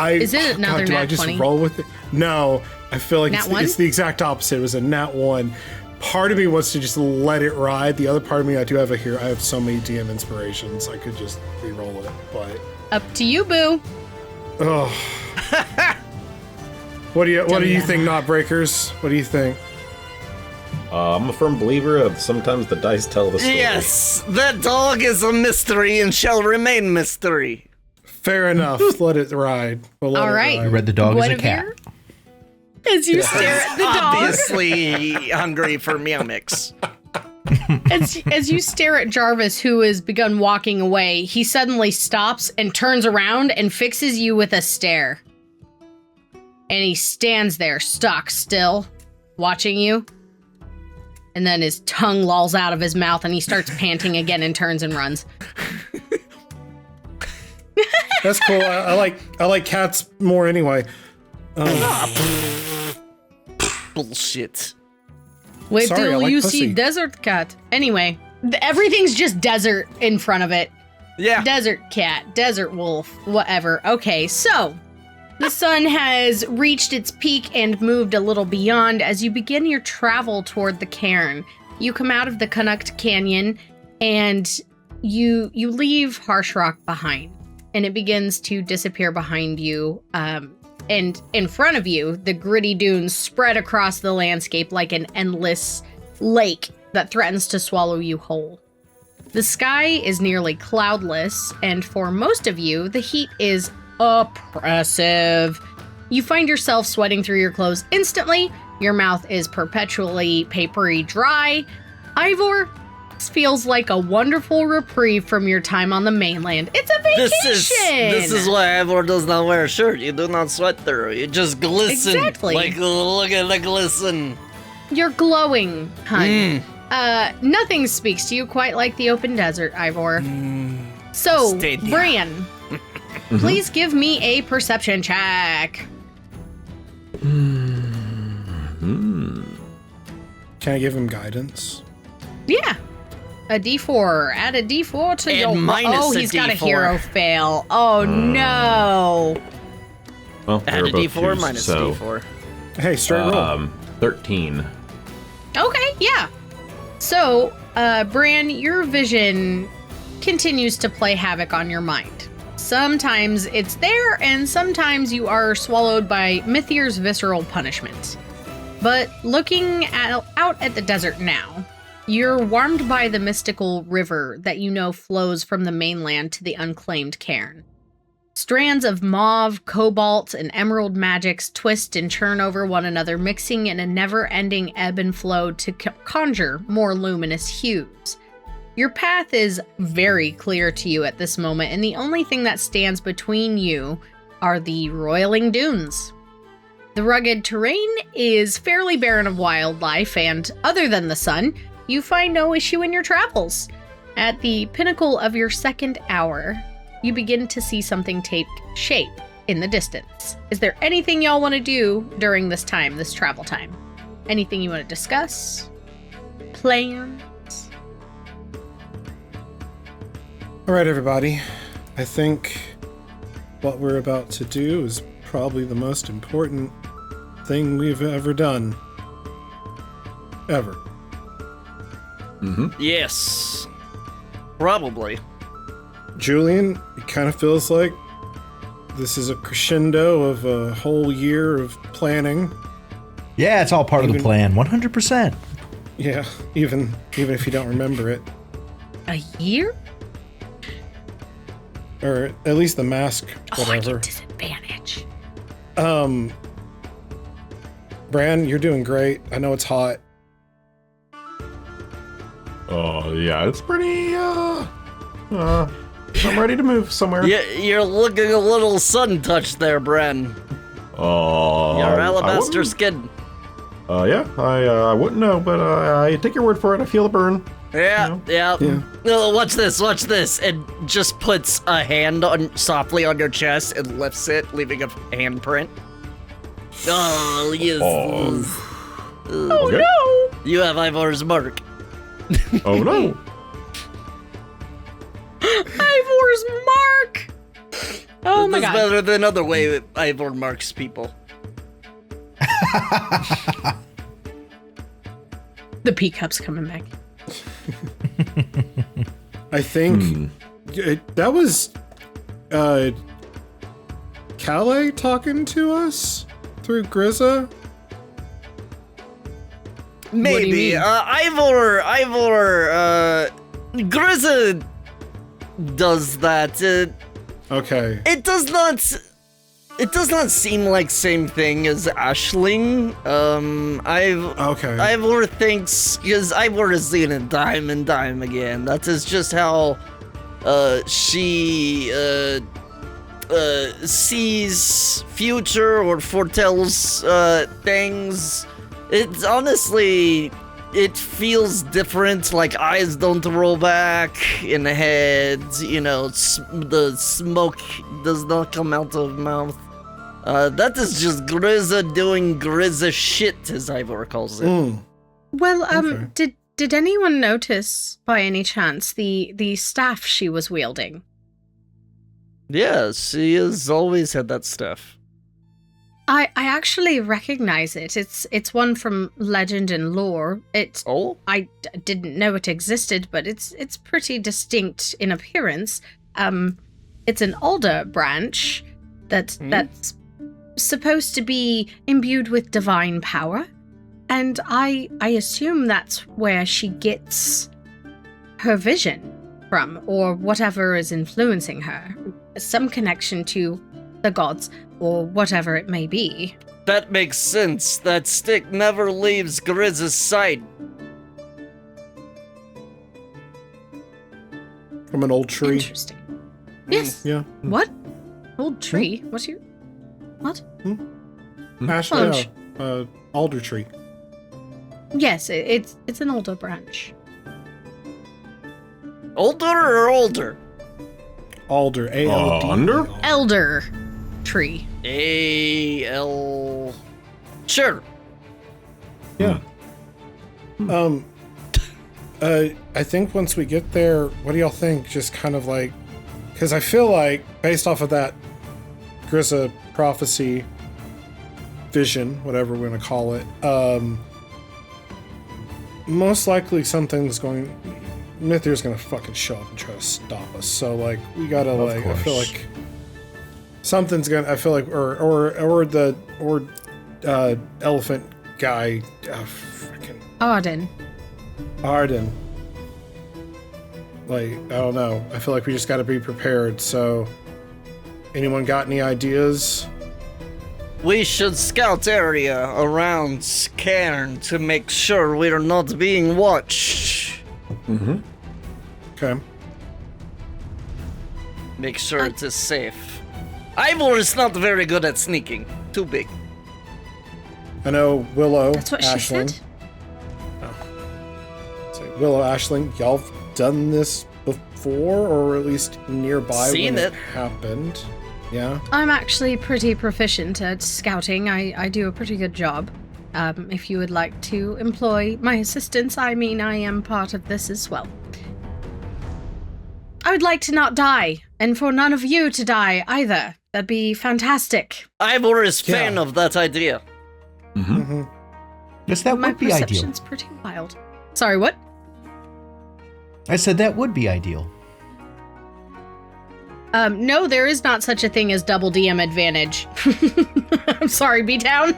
Is it another do I nat just 20? roll with it? No, I feel like Nat it's, 1? it's the exact opposite. It was a nat 1. Part of me wants to just let it ride. The other part of me, I do have I have so many DM inspirations. I could just re-roll it, but Up to you, boo. oh. What do you Dilemma. think, Not Breakers? What do you think? I'm a firm believer of sometimes the dice tell the story. Yes, that dog is a mystery and shall remain mystery. Fair enough. Let it ride. We'll let All it right. ride. I read the dog as a cat. As you stare at the dog, Obviously hungry for meow mix. as you stare at Jarvis, who has begun walking away, he suddenly stops and turns around and fixes you with a stare. And he stands there, stock still, watching you. And then his tongue lolls out of his mouth and he starts panting again and turns and runs. That's cool. I like cats more anyway. Bullshit. Wait Sorry, I till like you pussy. see desert cat. Anyway, everything's just desert in front of it. Yeah. Desert cat, desert wolf, whatever. Okay, so the sun has reached its peak and moved a little beyond as you begin your travel toward the Cairn. You come out of the Cruinneog Canyon and you leave Harsh Rock behind, and it begins to disappear behind you. And in front of you, the gritty dunes spread across the landscape like an endless lake that threatens to swallow you whole. The sky is nearly cloudless, and for most of you, the heat is oppressive. You find yourself sweating through your clothes instantly. Your mouth is perpetually papery dry. Ivor, this feels like a wonderful reprieve from your time on the mainland. It's a vacation! This is why Ivor does not wear a shirt. You do not sweat through. You just glisten. Exactly. Like, look at the glisten. You're glowing, hun. Mm. Nothing speaks to you quite like the open desert, Ivor. So, Stadia. Bran, please give me a perception check. Can I give him guidance? Yeah. A D4. Add a D4 to And your... minus Oh, a he's got a D4. hero fail. Oh, no. Well, Add we're a both D4 twos, minus so, D4. Hey, straight roll. 13. Okay, yeah. So, Bran, your vision continues to play havoc on your mind. Sometimes it's there, and sometimes you are swallowed by Mithir's visceral punishment. But looking out at the desert now, you're warmed by the mystical river that you know flows from the mainland to the unclaimed Cairn. Strands of mauve, cobalt, and emerald magics twist and churn over one another, mixing in a never-ending ebb and flow to conjure more luminous hues. Your path is very clear to you at this moment, and the only thing that stands between you are the roiling dunes. The rugged terrain is fairly barren of wildlife, and other than the sun, you find no issue in your travels. At the pinnacle of your second hour, you begin to see something take shape in the distance. Is there anything y'all want to do during this time, this travel time? Anything you want to discuss? Plans? All right, everybody. I think what we're about to do is probably the most important thing we've ever done. Ever. Yes. Probably. Julian, it kind of feels like this is a crescendo of a whole year of planning. Yeah, it's all part of the plan, 100%. Yeah, even if you don't remember it. A year? Or at least the mask, Oh, I whatever. get disadvantage. Bran, you're doing great. I know it's hot. Yeah, it's pretty, I'm ready to move somewhere. You're looking a little sun-touched there, Bren. Your alabaster skin. Yeah, I wouldn't know, but I take your word for it. I feel a burn. Yeah. No, watch this. And just puts a hand softly on your chest and lifts it, leaving a handprint. Oh, yes. Oh Okay. no! You have Ivor's mark. Oh no. Ivor's mark! Oh my That's god. better than other way Ivor marks people. The pea cup's coming back. I think that was Calais talking to us through Grizza. Maybe. mean? Ivor, Grizza does that. Okay. It does not seem like same thing as Ashling. Okay. Ivor thinks, because Ivor has seen it time and time again. That is just how she sees future or foretells things. It's honestly, it feels different, like eyes don't roll back in the head, you know, the smoke does not come out of mouth. That is just Grizza doing Grizza shit, as Ivor calls it. Well, Okay. did anyone notice, by any chance, the staff she was wielding? Yeah, she has always had that stuff. I actually recognize it. It's one from legend and lore. Oh? I didn't know it existed, but it's pretty distinct in appearance. It's an alder branch that's supposed to be imbued with divine power, and I assume that's where she gets her vision from, or whatever is influencing her. Some connection to the gods, or whatever it may be. That makes sense. That stick never leaves Grizza's sight. From an old tree. Interesting. Yes. Yeah. What? Old tree? What's your... What? Ash, Oh, alder tree. Yes, it's an older branch. Older or older? Alder. A-L-D. Under? Elder tree. A-L... Sure. Yeah. I think once we get there, what do y'all think? Just kind of like, because I feel like, based off of that Grizza prophecy, vision, whatever we're gonna call it, most likely something's going. Mithir's gonna fucking show up and try to stop us. So like, we gotta I feel course. like something's gonna. I feel like, or the elephant guy, freaking Arden. Arden. Like, I don't know. I feel like we just got to be prepared. So, Anyone got any ideas? We should scout area around Cairn to make sure we're not being watched. Mm-hmm. Okay. Make sure it is safe. Ivor is not very good at sneaking. Too big. I know Willow, That's what she Ashling. said? So Willow, Ashling, y'all have done this before, or at least nearby Seen when it. happened. Yeah? I'm actually pretty proficient at scouting. I do a pretty good job. If you would like to employ my assistance, I mean, I am part of this as well. I would like to not die, and for none of you to die either. That'd be fantastic. Ivor is fan Yeah. of that idea. Mm-hmm. Yes, that My would be ideal. perception's pretty wild. Sorry, what? I said that would be ideal. No, there is not such a thing as double DM advantage. I'm sorry, B-Town.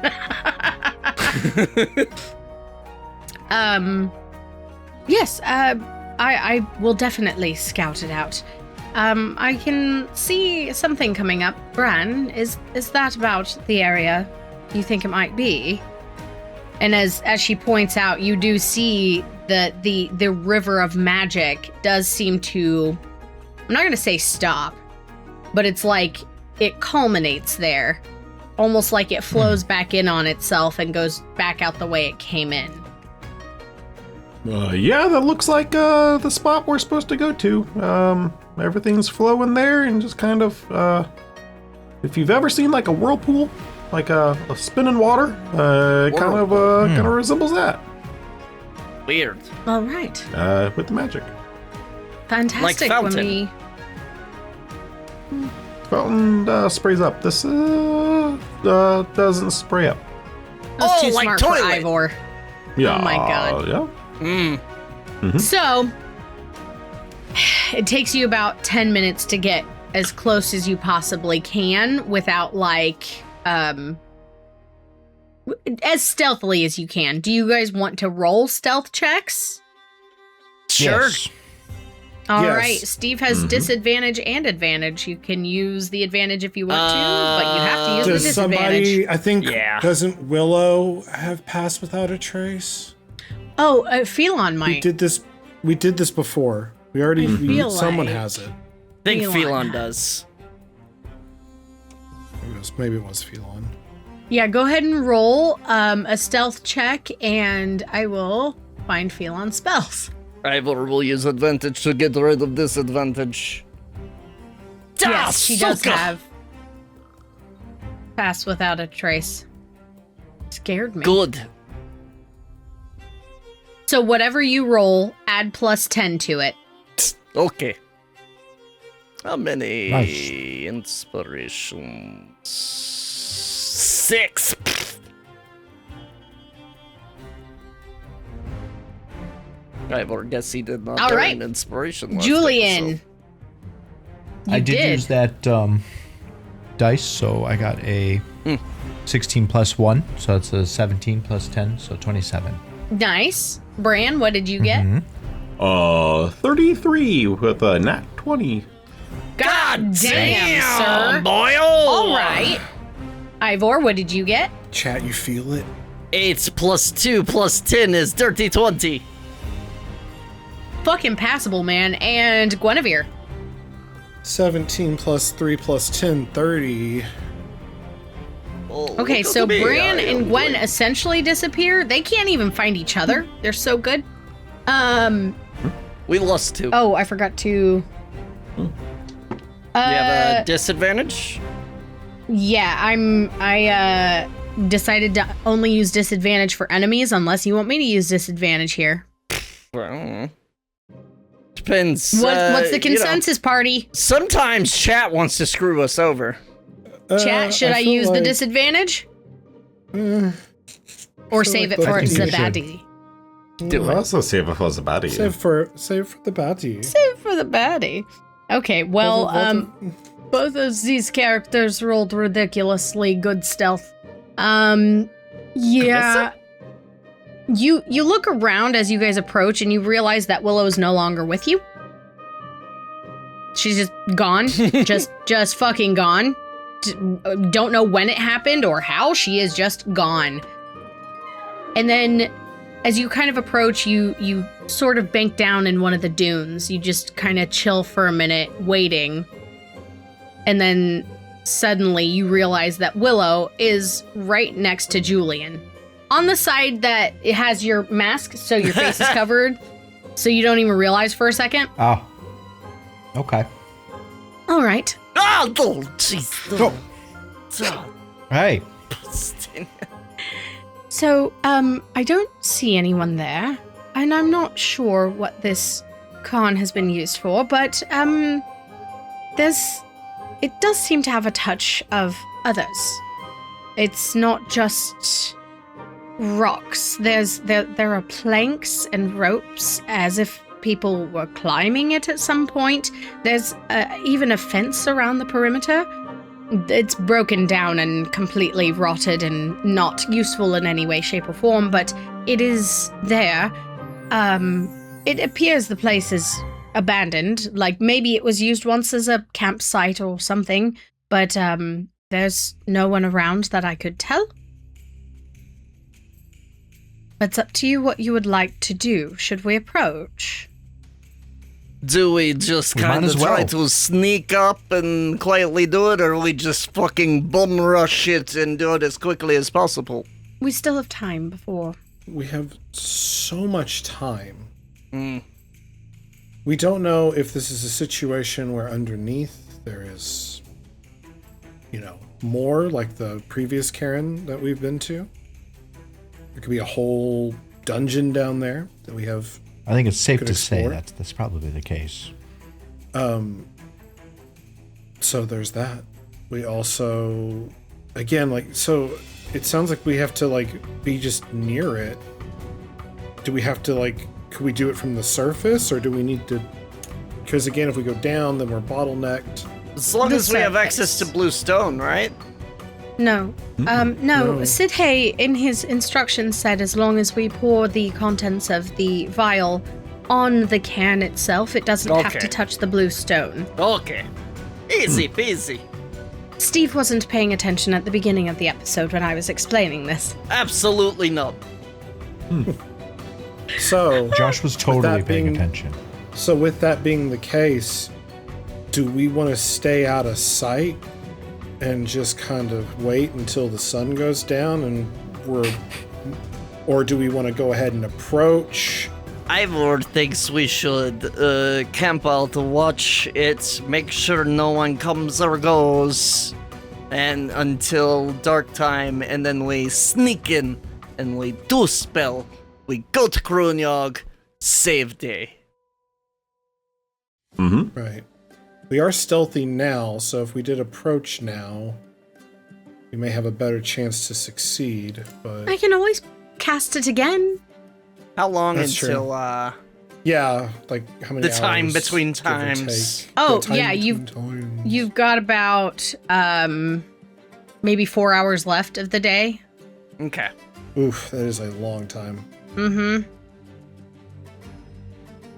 Yes, I will definitely scout it out. I can see something coming up. Bran, is that about the area you think it might be? And as she points out, you do see that the river of magic does seem to, I'm not going to say stop, but it's like it culminates there. Almost like it flows back in on itself and goes back out the way it came in. Yeah, that looks like the spot we're supposed to go to. Everything's flowing there and just kind of, if you've ever seen like a whirlpool, like a spinning water, it kind of resembles that. Weird. All right. With the magic. Fantastic. Like When we Fountain sprays up. This doesn't spray up. That was too like smart toilet. for Ivor. Yeah. Oh my God. Yeah. So it takes you about 10 minutes to get as close as you possibly can without as stealthily as you can. Do you guys want to roll stealth checks? Sure. Yes. All Yes. right. Steve has disadvantage and advantage. You can use the advantage if you want to, but you have to use the Does disadvantage. somebody, I think, Yeah. doesn't Willow have passed without a trace? Oh, Phelon We might. did this before. We already, feel someone like- has it. Think Phelon. Phelon does. Maybe it was Phelon. Yeah, go ahead and roll a stealth check, and I will find Phelon's spells. Ivor will use advantage to get rid of disadvantage. Yes, she does Suka! have pass without a trace. Scared me. Good. So whatever you roll, add plus 10 to it. Okay. How many Nice. inspirations? 6. Ivor guess he did not All earn right. inspiration last Julian. episode. You I did use that dice, so I got a 16 plus 1, so it's a 17 plus 10, so 27. Nice. Bran, what did you get? 33 with a nat 20. God damn, sir. Boyle! All right. Ivor, what did you get? Chat, you feel it? 8 plus 2 plus 10 is dirty 20. Fucking passable, man. And Guinevere. 17 plus 3 plus 10, 30. Oh, Okay, look so at me, Bran I and am Gwen doing- essentially disappear. They can't even find each other. They're so good. We lost 2. Oh, I forgot to. We have a disadvantage? Yeah, I decided to only use disadvantage for enemies unless you want me to use disadvantage here. Well, I don't know. Depends. What's the you know, consensus, party? sometimes chat wants to screw us over. Chat, should I feel use the like- disadvantage? Or save like it for both it's of the you should. baddie? Do it. Also save it for the baddie. Save for the baddie. Save it for the baddie. Okay, well, both of these characters rolled ridiculously good stealth. Yeah. You look around as you guys approach and you realize that Willow's no longer with you. She's just gone. just fucking gone. Don't know when it happened or how. She is just gone. And then as you kind of approach, you sort of bank down in one of the dunes. You just kind of chill for a minute, waiting. And then suddenly you realize that Willow is right next to Julian. On the side that it has your mask, so your face is covered, so you don't even realize for a second. Oh. Okay. All right. Oh, jeez. Hey. So, I don't see anyone there, and I'm not sure what this Cairn has been used for, but, it does seem to have a touch of others. It's not just rocks. There are planks and ropes, as if people were climbing it at some point. There's even a fence around the perimeter. It's broken down and completely rotted and not useful in any way, shape, or form, but it is there. It appears the place is abandoned, like maybe it was used once as a campsite or something, but there's no one around that I could tell. It's up to you what you would like to do. Should we approach? Do we just kind of try to sneak up and quietly do it, or we just fucking bum rush it and do it as quickly as possible? We still have time before. We have so much time. We don't know if this is a situation where underneath there is, more like the previous Cairn that we've been to. There could be a whole dungeon down there that we have. I think it's safe to say that's probably the case. So there's that. We also, again, so it sounds like we have to, be just near it. Do we have to, could we do it from the surface, or do we need to, because again, if we go down, then we're bottlenecked. As long as we have access to blue stone, right? No. No. Sidhe, in his instructions, said as long as we pour the contents of the vial on the can itself, it doesn't have to touch the blue stone. Okay. Easy peasy. Steve wasn't paying attention at the beginning of the episode when I was explaining this. Absolutely not. So Josh was totally paying attention. So with that being the case, do we want to stay out of sight and just kind of wait until the sun goes down or do we want to go ahead and approach? Ivor thinks we should camp out to watch it, make sure no one comes or goes, and until dark time, and then we sneak in and we do spell. We go to Cruinneog, save day. Right. We are stealthy now, so if we did approach now, we may have a better chance to succeed, but... I can always cast it again. How long That's until, Yeah, how many the time hours, between give or times? take? Oh, The time yeah, between times. You've got about, maybe 4 hours left of the day. Okay. Oof, that is a long time.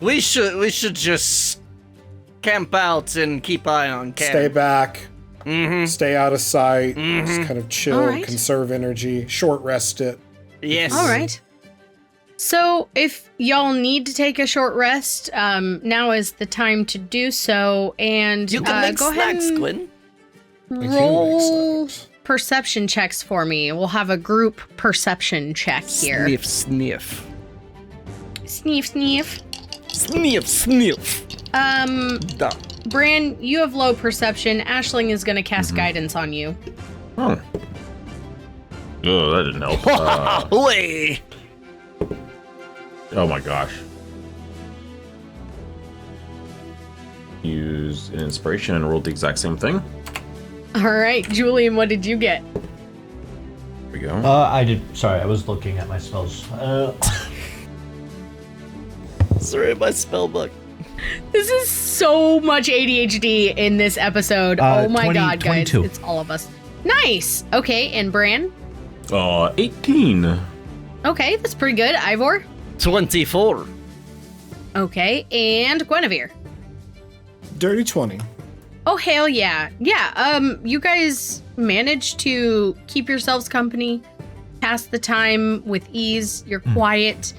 We should just camp out and keep eye on Cairn. Stay back. Stay out of sight. Just kind of chill, All right. conserve energy, short rest it. Yes. All right. So if y'all need to take a short rest, now is the time to do so. And You can make go snacks, ahead and Gwen. roll snacks. perception checks for me. We'll have a group perception check here. Sniff, sniff. Sniff, sniff. Sniff, sniff. Duh. Bran, you have low perception. Aisling is going to cast guidance on you. Oh, that didn't help. Way. Oh my gosh. Use an inspiration and roll the exact same thing. All right, Julian, what did you get? There we go. I did. Sorry, I was looking at my spells. Sorry, my spell book. This is so much ADHD in this episode. Oh my 20, god, guys. 22. It's all of us. Nice. Okay, and Bran? 18. Okay, that's pretty good. Ivor? 24. Okay, and Guinevere? dirty 20. Oh, hell yeah. Yeah, you guys managed to keep yourselves company, pass the time with ease. You're quiet,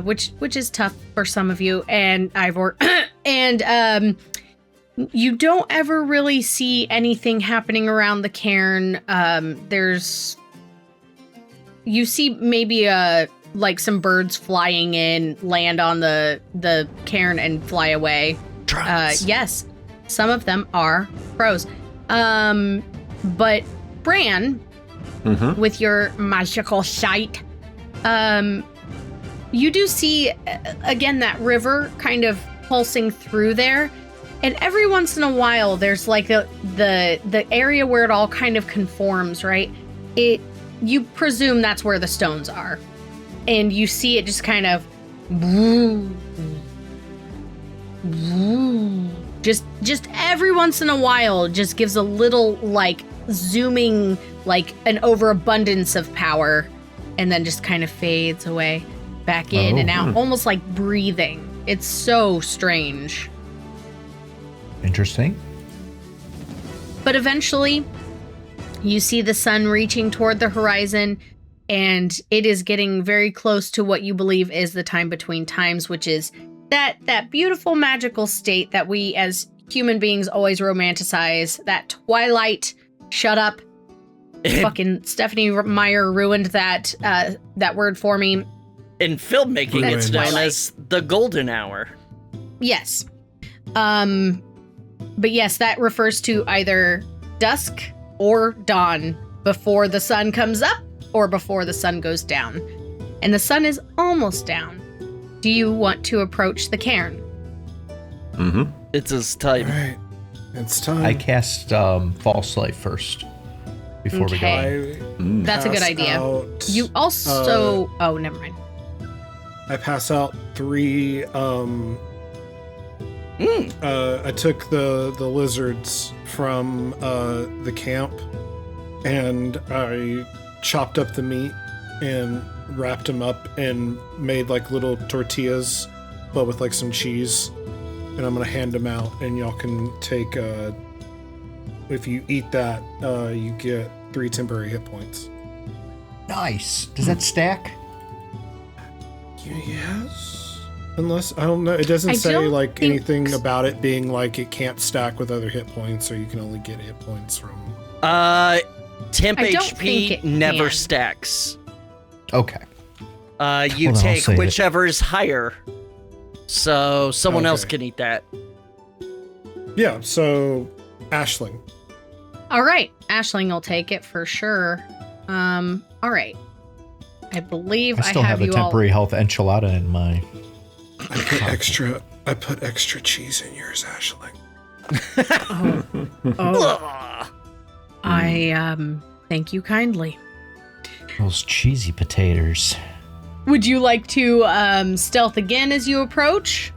which is tough for some of you, and Ivor. And you don't ever really see anything happening around the cairn. You see maybe like some birds flying in, land on the cairn and fly away. Yes, some of them are crows. But Bran, with your magical sight, you do see again that river kind of pulsing through there, and every once in a while there's like the area where it all kind of conforms, right? You presume that's where the stones are, and you see it just kind of just every once in a while just gives a little like zooming, like an overabundance of power, and then just kind of fades away back in and out, almost like breathing. It's so strange. Interesting. But eventually you see the sun reaching toward the horizon, and it is getting very close to what you believe is the time between times, which is that beautiful magical state that we as human beings always romanticize, that twilight. Shut up. Fucking Stephanie Meyer ruined that word for me. In filmmaking, it's known Twilight. as the golden hour. Yes. But yes, that refers to either dusk or dawn, before the sun comes up or before the sun goes down. And the sun is almost down. Do you want to approach the cairn? It's his time. All right. It's time. I cast False Light first before we Okay. go. That's a good Pass idea. out, You also... oh, never mind. I pass out 3. I took the lizards from the camp, and I chopped up the meat and wrapped them up and made like little tortillas, but with like some cheese. And I'm gonna hand them out, and y'all can take. If you eat that, you get 3 temporary hit points. Nice. Does that stack? Yes. Unless, I don't know, it doesn't I say don't like think anything about it being like it can't stack with other hit points, or you can only get hit points from. Temp I don't think HP it never can. stacks. Okay. You Hold on, I'll take save it. whichever is higher. So someone else Okay. can eat that. Yeah, so Aisling. All right. Aisling will take it for sure. All right. I believe I still have a you temporary health enchilada in my. I put extra cheese in yours, Aisling. all... I thank you kindly. Those cheesy potatoes. Would you like to stealth again as you approach?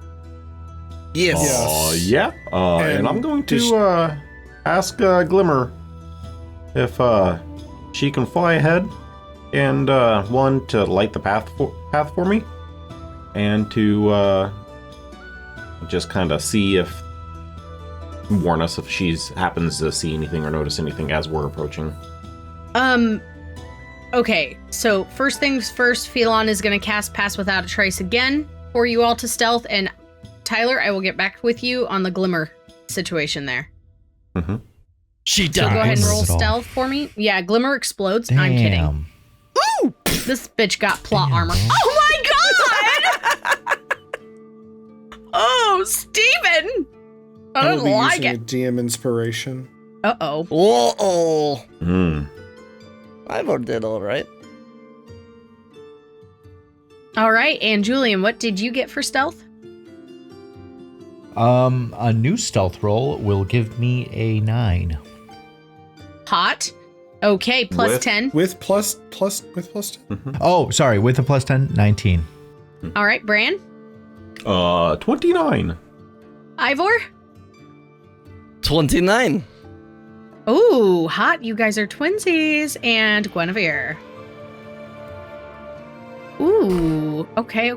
Yes. Yeah. And I'm going to ask Glimmer if she can fly ahead, and one, to light the path for me, and to just kind of see if, warn us if she happens to see anything or notice anything as we're approaching. Okay, so first things first, Phelon is going to cast Pass Without a Trace again for you all to stealth, and Tyler, I will get back with you on the Glimmer situation there. She So dies. go ahead and roll Glimmers it all. stealth for me. Yeah, Glimmer explodes. Damn. I'm kidding. Ooh! This bitch got plot armor. Oh my god! Oh, Steven! I will don't be like using it. a DM inspiration. Uh-oh. Whoa. Ivor did all right. All right, and Julian, what did you get for stealth? A new stealth roll will give me a 9. Hot. Okay, plus With- 10. With plus 10. Oh, sorry. With a plus 10, 19. All right, Bran. 29. Ivor. 29. Ooh, hot. You guys are twinsies. And Guinevere. Ooh, okay.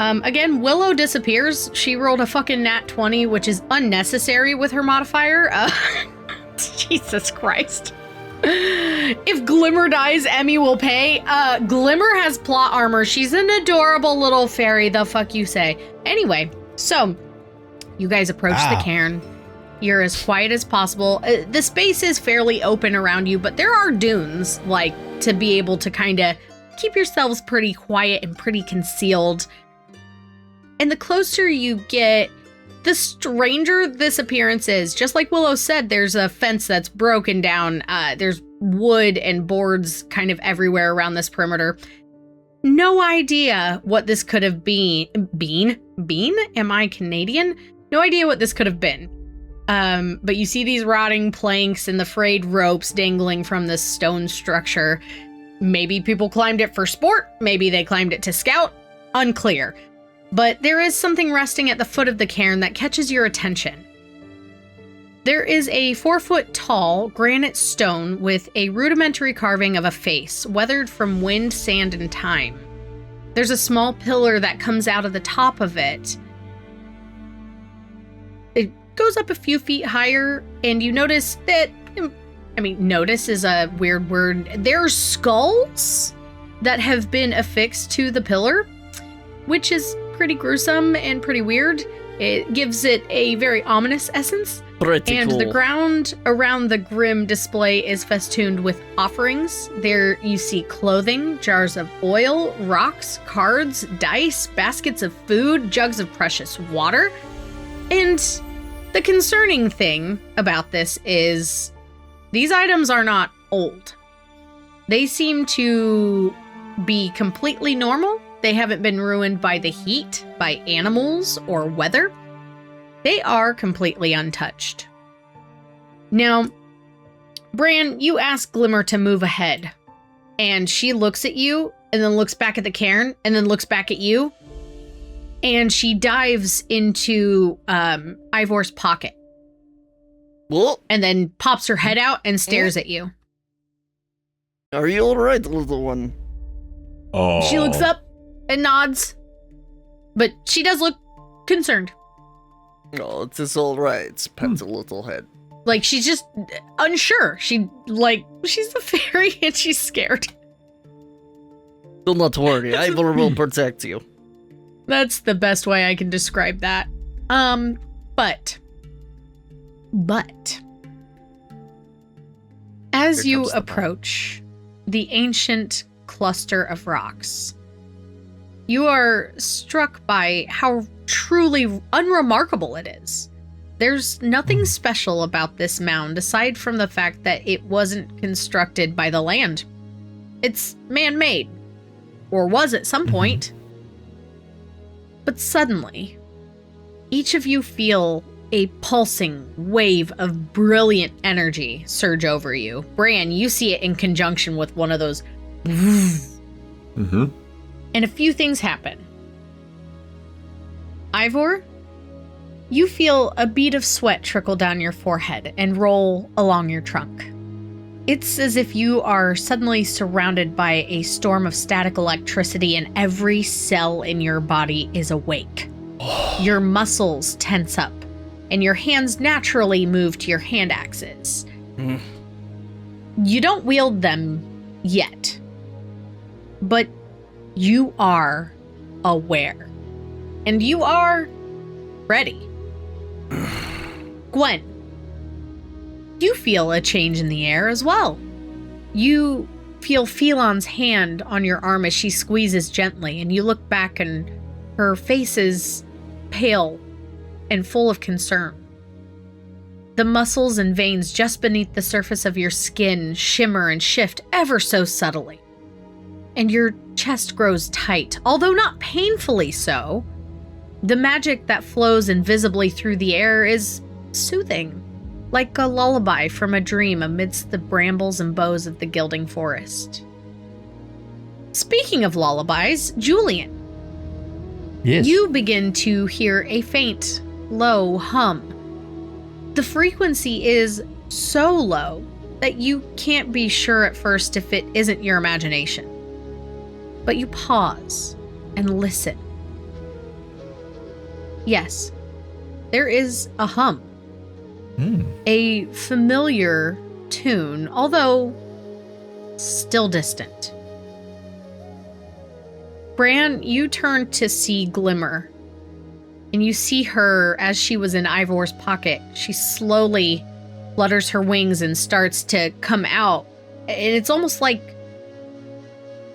Again, Willow disappears. She rolled a fucking nat 20, which is unnecessary with her modifier. Jesus Christ. If Glimmer dies, Emmy will pay. Glimmer has plot armor. She's an adorable little fairy, the fuck you say. Anyway, so you guys approach the cairn. You're as quiet as possible. The space is fairly open around you, but there are dunes, like, to be able to kind of keep yourselves pretty quiet and pretty concealed. And the closer you get, the stranger this appearance is. Just like Willow said, there's a fence that's broken down. There's wood and boards kind of everywhere around this perimeter. No idea what this could have been. Bean? Am I Canadian? No idea what this could have been. But you see these rotting planks and the frayed ropes dangling from this stone structure. Maybe people climbed it for sport. Maybe they climbed it to scout. Unclear. But there is something resting at the foot of the cairn that catches your attention. There is a 4-foot-tall granite stone with a rudimentary carving of a face, weathered from wind, sand, and time. There's a small pillar that comes out of the top of it. It goes up a few feet higher, and you notice that, notice is a weird word. There's skulls that have been affixed to the pillar, which is pretty gruesome and pretty weird. It gives it a very ominous essence. Pretty and cool. The ground around the grim display is festooned with offerings. There you see clothing, jars of oil, rocks, cards, dice, baskets of food, jugs of precious water. And the concerning thing about this is these items are not old. They seem to be completely normal. They haven't been ruined by the heat, by animals, or weather. They are completely untouched. Now, Bran, you ask Glimmer to move ahead, and she looks at you, and then looks back at the cairn, and then looks back at you, and she dives into Ivor's pocket. Well, and then pops her head out and stares at you. Are you alright, little one? Oh. She looks up and nods, but she does look concerned. Oh, it is alright. Pet the little head. Like, she's just unsure. She's a fairy and she's scared. Do not worry, Ivor will protect you. That's the best way I can describe that. But as you approach the ancient cluster of rocks, you are struck by how truly unremarkable it is. There's nothing special about this mound aside from the fact that it wasn't constructed by the land. It's man-made, or was at some point. But suddenly, each of you feel a pulsing wave of brilliant energy surge over you. Bran, you see it in conjunction with one of those. Mm-hmm. And a few things happen. Ivor, you feel a bead of sweat trickle down your forehead and roll along your trunk. It's as if you are suddenly surrounded by a storm of static electricity and every cell in your body is awake. Your muscles tense up and your hands naturally move to your hand axes. You don't wield them yet, but you are aware. And you are ready. Gwen, you feel a change in the air as well. You feel Phelon's hand on your arm as she squeezes gently, and you look back and her face is pale and full of concern. The muscles and veins just beneath the surface of your skin shimmer and shift ever so subtly. And your chest grows tight, although not painfully so. The magic that flows invisibly through the air is soothing, like a lullaby from a dream amidst the brambles and boughs of the gilding forest. Speaking of lullabies, Julian, Yes. you begin to hear a faint, low hum. The frequency is so low that you can't be sure at first if it isn't your imagination. But you pause and listen. Yes. There is a hum. Hmm. A familiar tune, although still distant. Bran, you turn to see Glimmer, and you see her as she was in Ivor's pocket. She slowly flutters her wings and starts to come out, and it's almost like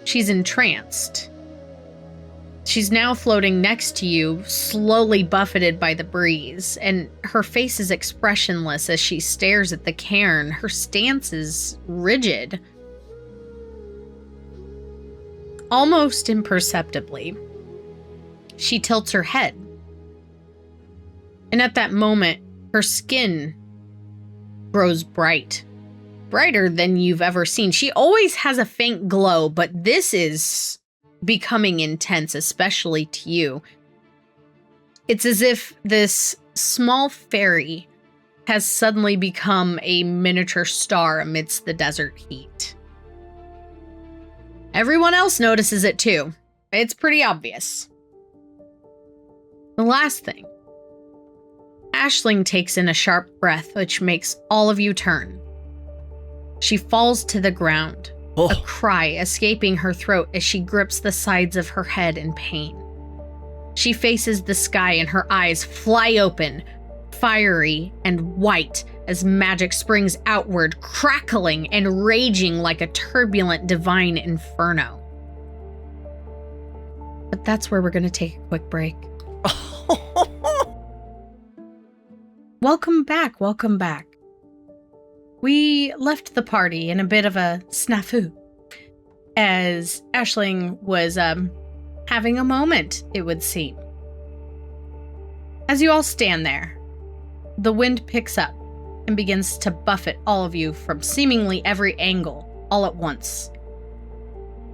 she's entranced. She's now floating next to you, slowly buffeted by the breeze, and her face is expressionless as she stares at the cairn. Her stance is rigid. Almost imperceptibly, she tilts her head. And at that moment, her skin grows bright. Brighter than you've ever seen. She always has a faint glow, but this is becoming intense, especially to you. It's as if this small fairy has suddenly become a miniature star amidst the desert heat. Everyone else notices it too. It's pretty obvious. The last thing. Aisling takes in a sharp breath, which makes all of you turn. She falls to the ground, a cry escaping her throat as she grips the sides of her head in pain. She faces the sky and her eyes fly open, fiery and white, as magic springs outward, crackling and raging like a turbulent divine inferno. But that's where we're going to take a quick break. Welcome back, welcome back. We left the party in a bit of a snafu, as Aisling was having a moment, it would seem. As you all stand there, the wind picks up and begins to buffet all of you from seemingly every angle, all at once.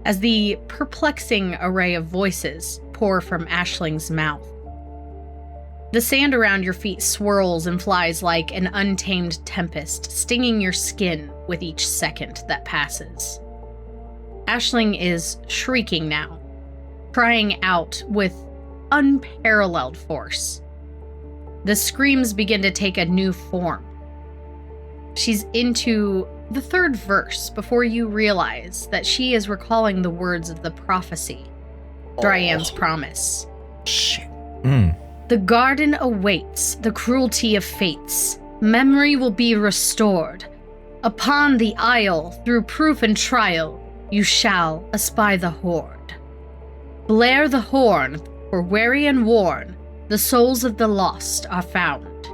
As the perplexing array of voices pour from Aisling's mouth. The sand around your feet swirls and flies like an untamed tempest, stinging your skin with each second that passes. Aisling is shrieking now, crying out with unparalleled force. The screams begin to take a new form. She's into the third verse before you realize that she is recalling the words of the prophecy, Dryan's promise. Shit. The garden awaits the cruelty of fates. Memory will be restored. Upon the isle, through proof and trial, you shall espy the horde. Blare the horn, for weary and worn, the souls of the lost are found.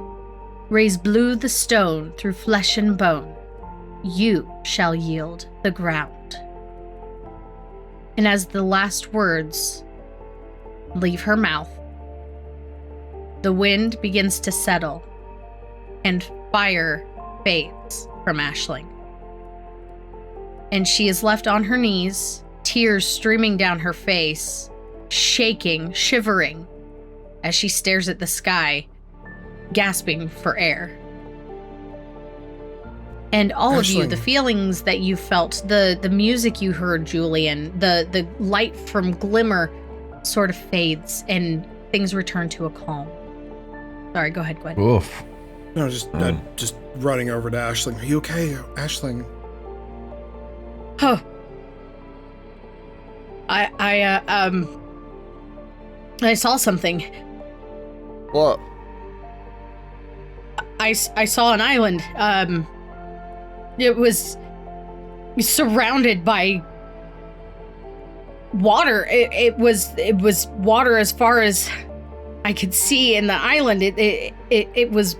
Raise blue the stone through flesh and bone. You shall yield the ground. And as the last words leave her mouth, the wind begins to settle, and fire fades from Aisling. And she is left on her knees, tears streaming down her face, shaking, shivering, as she stares at the sky, gasping for air. And all of you, the feelings that you felt, the music you heard, Julian, the light from Glimmer sort of fades, and things return to a calm. Sorry, go ahead, Gwen. Oof. No, just running over to Aisling. Are you okay, Aisling? Oh. I saw something. What? I saw an island. It was surrounded by water. It was water as far as I could see in the island. It was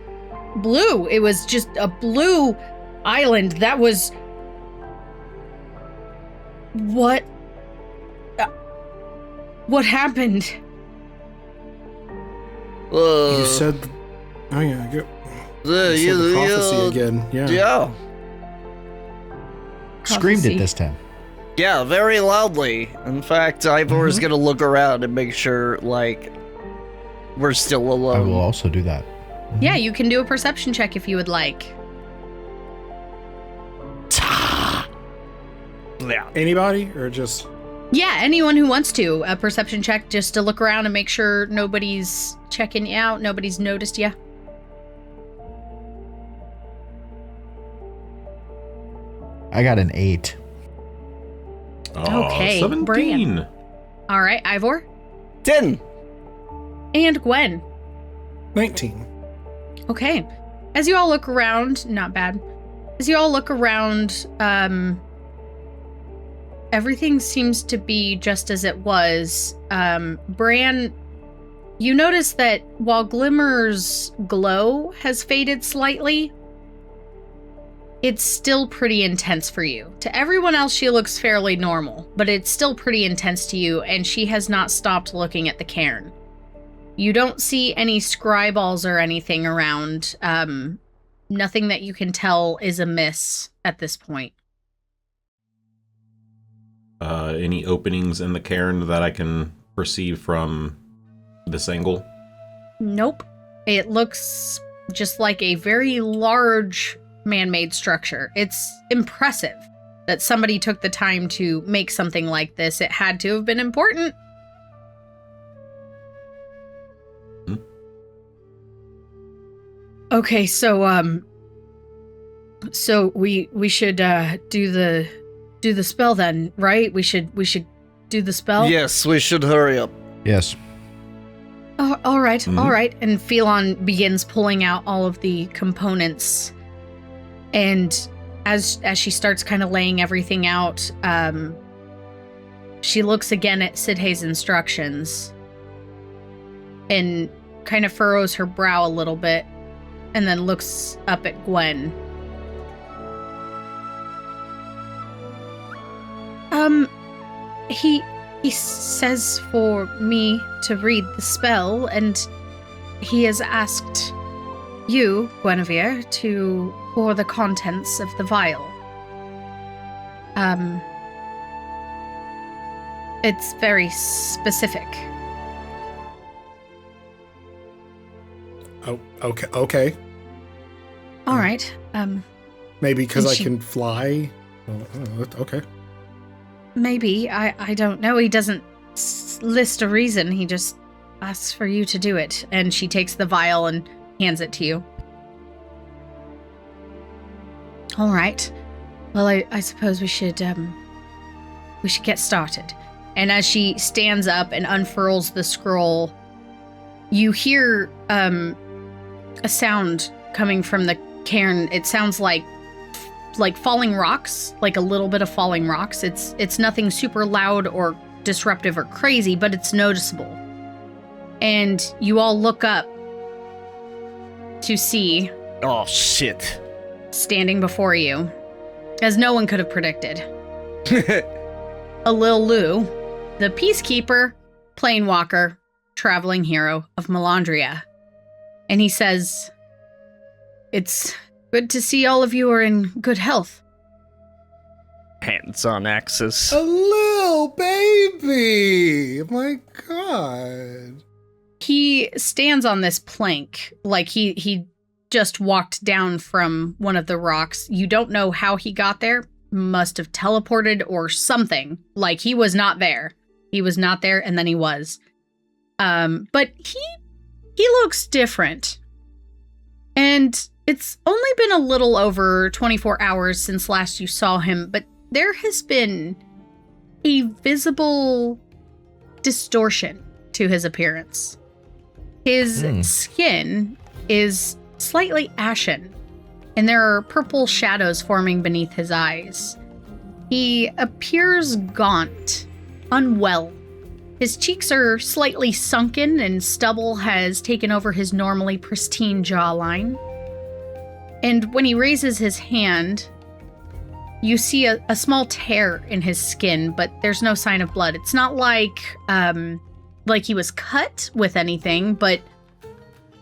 blue. It was just a blue island. That was what happened? You said, oh yeah, you said the prophecy again. Yeah. Screamed it this time. Yeah, very loudly. In fact, Ivor's gonna look around and make sure, like, we're still alone. I will also do that. Yeah, you can do a perception check if you would like. Yeah. Anybody or just? Yeah, anyone who wants to. A perception check just to look around and make sure nobody's checking you out. Nobody's noticed you. I got an 8. Okay, 17. Bran. All right, Ivor. 10. And Gwen. 19. Okay. As you all look around, not bad. As you all look around, everything seems to be just as it was. Bran, you notice that while Glimmer's glow has faded slightly, it's still pretty intense for you. To everyone else, she looks fairly normal, but it's still pretty intense to you, and she has not stopped looking at the cairn. You don't see any scry balls or anything around. Nothing that you can tell is amiss at this point. Any openings in the cairn that I can perceive from this angle? Nope. It looks just like a very large man-made structure. It's impressive that somebody took the time to make something like this. It had to have been important. Okay, so we should do the spell then, right? We should do the spell. Yes, we should hurry up. Yes. Oh, all right. And Phelon begins pulling out all of the components, and as she starts kind of laying everything out, she looks again at Sidhe's instructions and kind of furrows her brow a little bit. And then looks up at Gwen. He says for me to read the spell, and he has asked you, Guinevere, to pour the contents of the vial. It's very specific. Oh, okay. All right. Maybe because I she- can fly. Okay. Maybe. I don't know. He doesn't list a reason. He just asks for you to do it. And she takes the vial and hands it to you. All right. Well, I suppose we should get started. And as she stands up and unfurls the scroll, you hear a sound coming from the cairn. It sounds like falling rocks, like a little bit of falling rocks. It's nothing super loud or disruptive or crazy, but it's noticeable. And you all look up to see Oh, shit. standing before you, as no one could have predicted, a Lil Lou, the peacekeeper, planewalker, traveling hero of Melandria. And he says, "It's good to see all of you are in good health." Hands on axes. A little baby! My God. He stands on this plank, like he just walked down from one of the rocks. You don't know how he got there. Must have teleported or something. Like, he was not there. He was not there, and then he was. But he looks different. And it's only been a little over 24 hours since last you saw him, but there has been a visible distortion to his appearance. His skin is slightly ashen, and there are purple shadows forming beneath his eyes. He appears gaunt, unwell. His cheeks are slightly sunken, and stubble has taken over his normally pristine jawline. And when he raises his hand, you see a small tear in his skin, but there's no sign of blood. It's not like he was cut with anything, but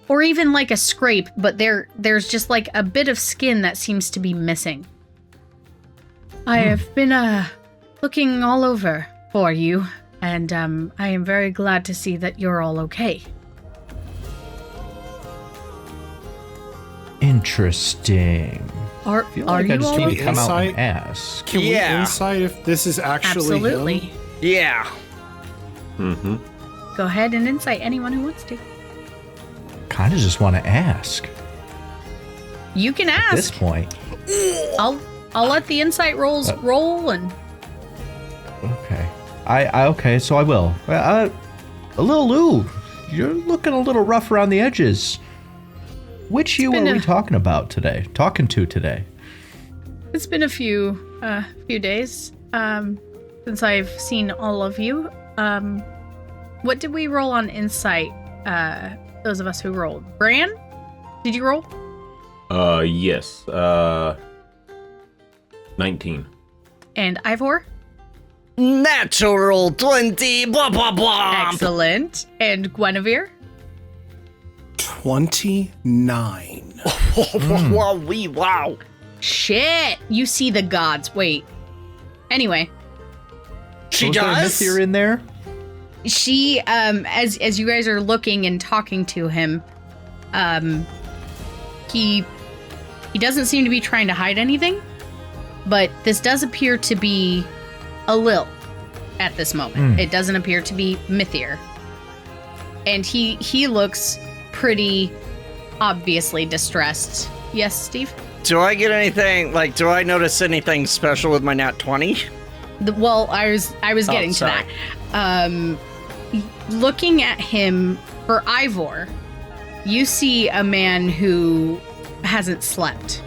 or even like a scrape, but there's just like a bit of skin that seems to be missing. I have been looking all over for you, and I am very glad to see that you're all okay. Interesting. Are I feel like I you just all need to okay? come out and Inside? ask. Can we insight if this is actually Absolutely. him? Yeah. Mm-hmm. Go ahead and insight anyone who wants to. kind of just want to ask. You can At this ask. point. I'll let the insight rolls roll and. Okay. Okay, so I will. A little Lou, you're looking a little rough around the edges. Which you are we talking about today? Talking to today? It's been a few days since I've seen all of you. What did we roll on insight? Those of us who rolled. Bran, did you roll? Yes. 19. And Ivor? Natural 20. Blah, blah, blah. Excellent. And Guinevere? 29. Wow. Shit! You see the gods. Wait. Anyway, She Was there a does? Mythier in there? she as you guys are looking and talking to him, he doesn't seem to be trying to hide anything, but this does appear to be a Lil at this moment. It doesn't appear to be Mythier. And he looks pretty obviously distressed. Yes, Steve? Do I get anything, like, do I notice anything special with my nat 20? Well, I was getting to sorry. that. Looking at him for Ivor, you see a man who hasn't slept.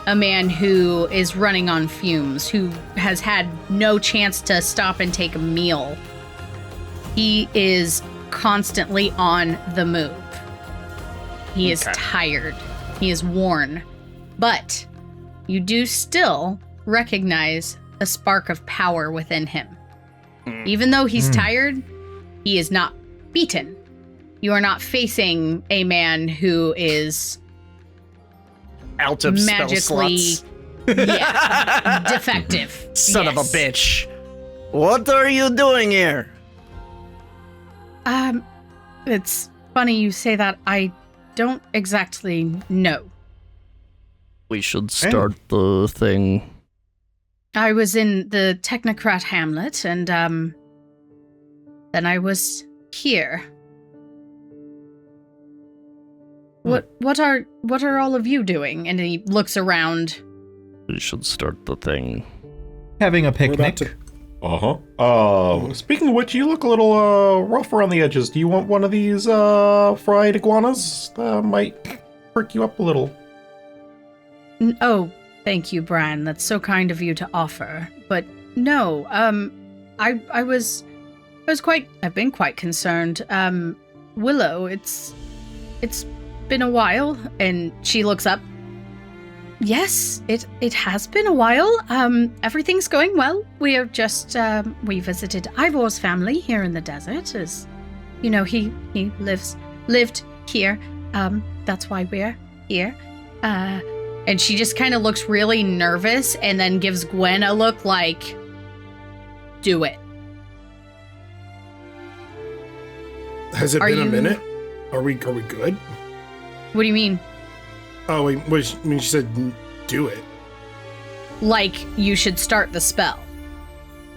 A man who is running on fumes, who has had no chance to stop and take a meal. He is constantly on the move. He is tired. He is worn. But you do still recognize a spark of power within him. Even though he's tired, he is not beaten. You are not facing a man who is Out of spell magically slots. defective. Son of a Yes. bitch. What are you doing here? It's funny you say that. I don't exactly know. We should start the thing. I was in the Technocrat Hamlet, and then I was here. What are all of you doing? And he looks around. We should start the thing. Having a We're about picnic. to. Speaking of which, you look a little rough around the edges. Do you want one of these fried iguanas? That might perk you up a little. Oh, thank you, Bran. That's so kind of you to offer. But no, I've been quite concerned. Willow, it's been a while. And she looks up. Yes, it has been a while. Everything's going well. We are just, we visited Ivor's family here in the desert. As you know, he lived here. That's why we're here. And she just kind of looks really nervous and then gives Gwen a look like, do it. Has it Are been a you- minute? Are we good? What do you mean? Oh, wait, she said do it. Like you should start the spell.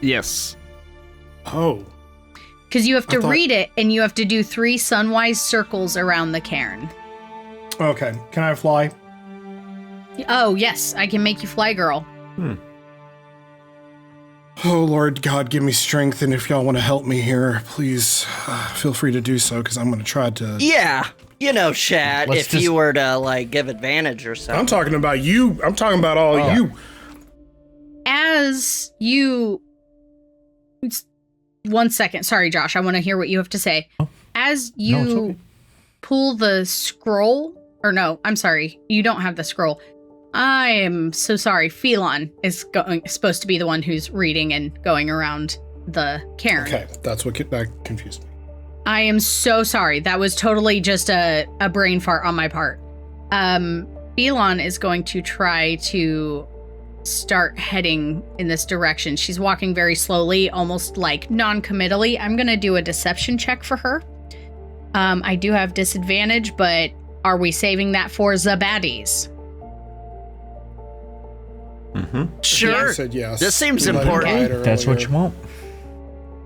Yes. Oh. Because you have to I thought- read it and you have to do 3 sunwise circles around the cairn. Okay. Can I fly? Oh, yes, I can make you fly, girl. Oh, Lord God, give me strength, and if y'all want to help me here, please feel free to do so, because I'm going to try to... Yeah. You know, Shad, Let's if just- you were to, like, give advantage or something. I'm talking about you. I'm talking about all you. As you... 1 second. Sorry, Josh. I want to hear what you have to say. As you No, it's okay. pull the scroll... Or no, I'm sorry. You don't have the scroll. I am so sorry. Phelon is supposed to be the one who's reading and going around the cairn. Okay, that's what that confused me. I am so sorry. That was totally just a brain fart on my part. Phelon is going to try to start heading in this direction. She's walking very slowly, almost like non-committally. I'm going to do a deception check for her. I do have disadvantage, but are we saving that for the baddies? Sure. I said yes. This seems We let it important. ride That's what earlier. you want.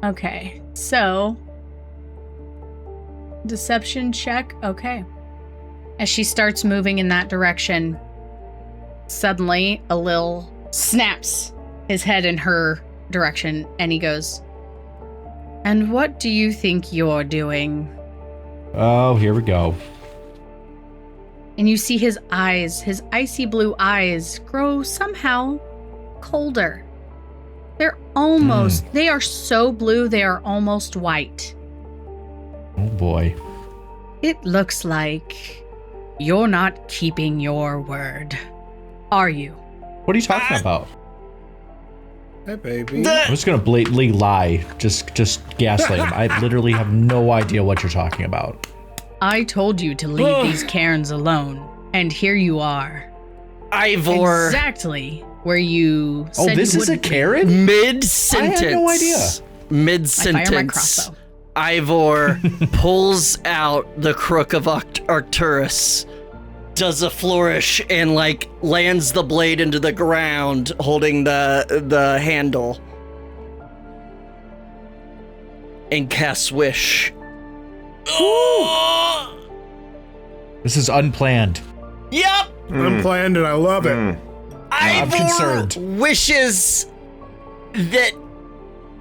Okay, so deception check. Okay. As she starts moving in that direction, suddenly a Lil snaps his head in her direction and he goes, "And what do you think you're doing?" Oh, here we go. And you see his eyes, his icy blue eyes, grow somehow colder. They're almost, they are so blue, they are almost white. Oh boy. It looks like you're not keeping your word, are you? What are you talking about? Hey, baby. I'm just gonna blatantly lie, just gaslight him. I literally have no idea what you're talking about. I told you to leave these cairns alone, and here you are. Ivor. Exactly where you said Oh, this you is a wouldn't be. Cairn? Mid-sentence. I had no idea. I fire my Mid-sentence. crossbow. Ivor pulls out the crook of Arcturus, does a flourish, and like lands the blade into the ground, holding the handle, and casts wish. This is unplanned. Yep. Unplanned, and I love it. I'm Ivor concerned. wishes that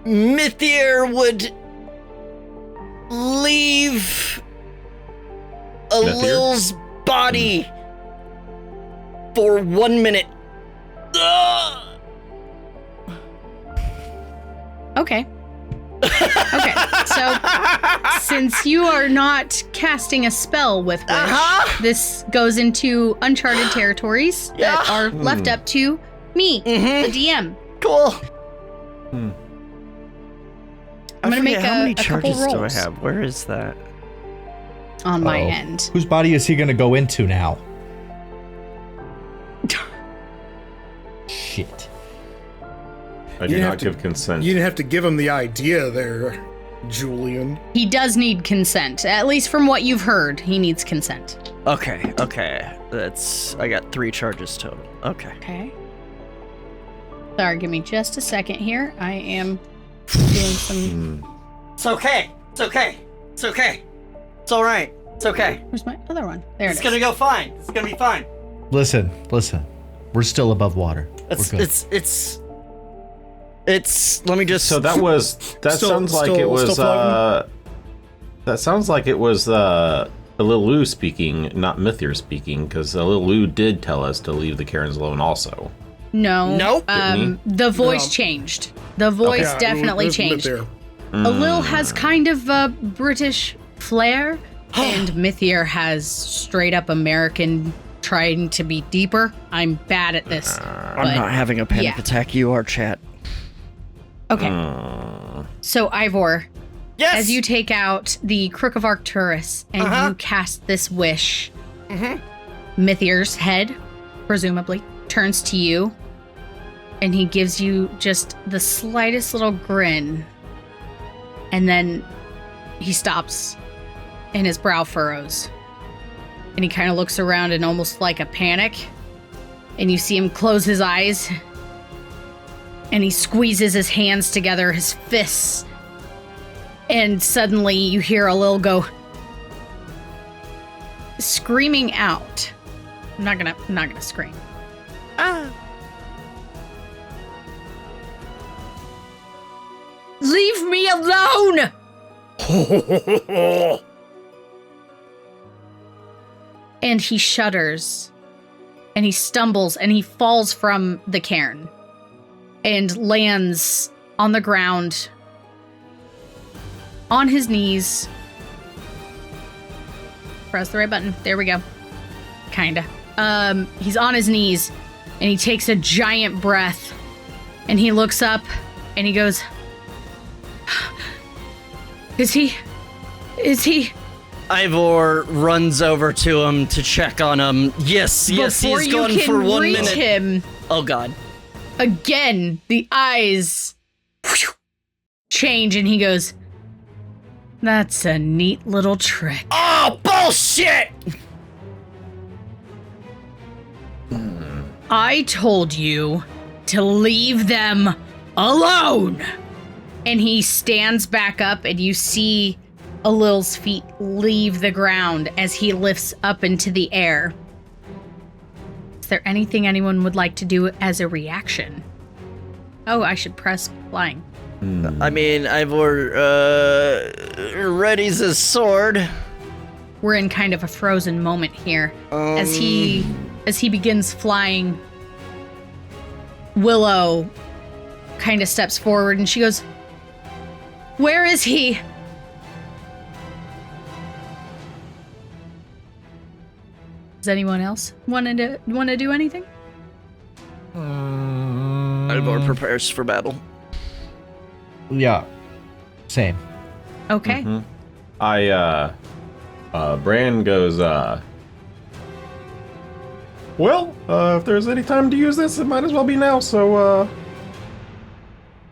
Mythier would leave Lil's body for 1 minute. Okay. Okay, so since you are not casting a spell with wish, this goes into uncharted territories that are left up to me, the DM. Cool. I'm gonna make how many a couple charges do I rolls. have? Where is that? On my Uh-oh. end. Whose body is he gonna go into now? Shit. I You do have not to- give consent. You didn't have to give him the idea there, Julian. He does need consent. At least from what you've heard, he needs consent. Okay. I got 3 charges total. Okay. Okay. Sorry, give me just a second here. I am doing some... It's okay. It's all right. It's okay. Where's my other one? There it It's is. gonna go fine. It's gonna be fine. Listen. We're still above water. It's We're good. let me just So that sounds like it was Alilu speaking, not Mythier speaking, because Alilu did tell us to leave the Cairns alone also. No. Nope. The voice No. changed. The voice Yeah, definitely it was changed. there. Alil has kind of a British flair, and Mythier has straight up American trying to be deeper. I'm bad at this. I'm not having a panic yeah. attack. You are, chat. Okay. So, Ivor, Yes. as you take out the Crook of Arcturus and you cast this wish, Mythier's head, presumably, turns to you, and he gives you just the slightest little grin, and then he stops, and his brow furrows, and he kind of looks around in almost like a panic, and you see him close his eyes, and he squeezes his hands together, his fists, and suddenly you hear a little go screaming out. I'm not gonna scream. Leave me alone! And he shudders, and he stumbles, and he falls from the cairn, and lands on the ground, on his knees. Press the right button. There we go. Kinda. He's on his knees, and he takes a giant breath, and he looks up, and he goes, Is he? Ivor runs over to him to check on him. Yes, Before he's you gone can for 1 reach minute. him, Oh God. again, the eyes change, and he goes, That's a neat little trick. Oh, bullshit! I told you to leave them alone. And he stands back up, and you see Alil's feet leave the ground as he lifts up into the air. Is there anything anyone would like to do as a reaction? Oh, I should press flying. I mean, Ivor readies his sword. We're in kind of a frozen moment here. As he begins flying, Willow kind of steps forward and she goes, "Where is he?" Does anyone else want to do anything? Ivor prepares for battle. Yeah. Same. Okay. Bran goes, Well, if there's any time to use this, it might as well be now, so,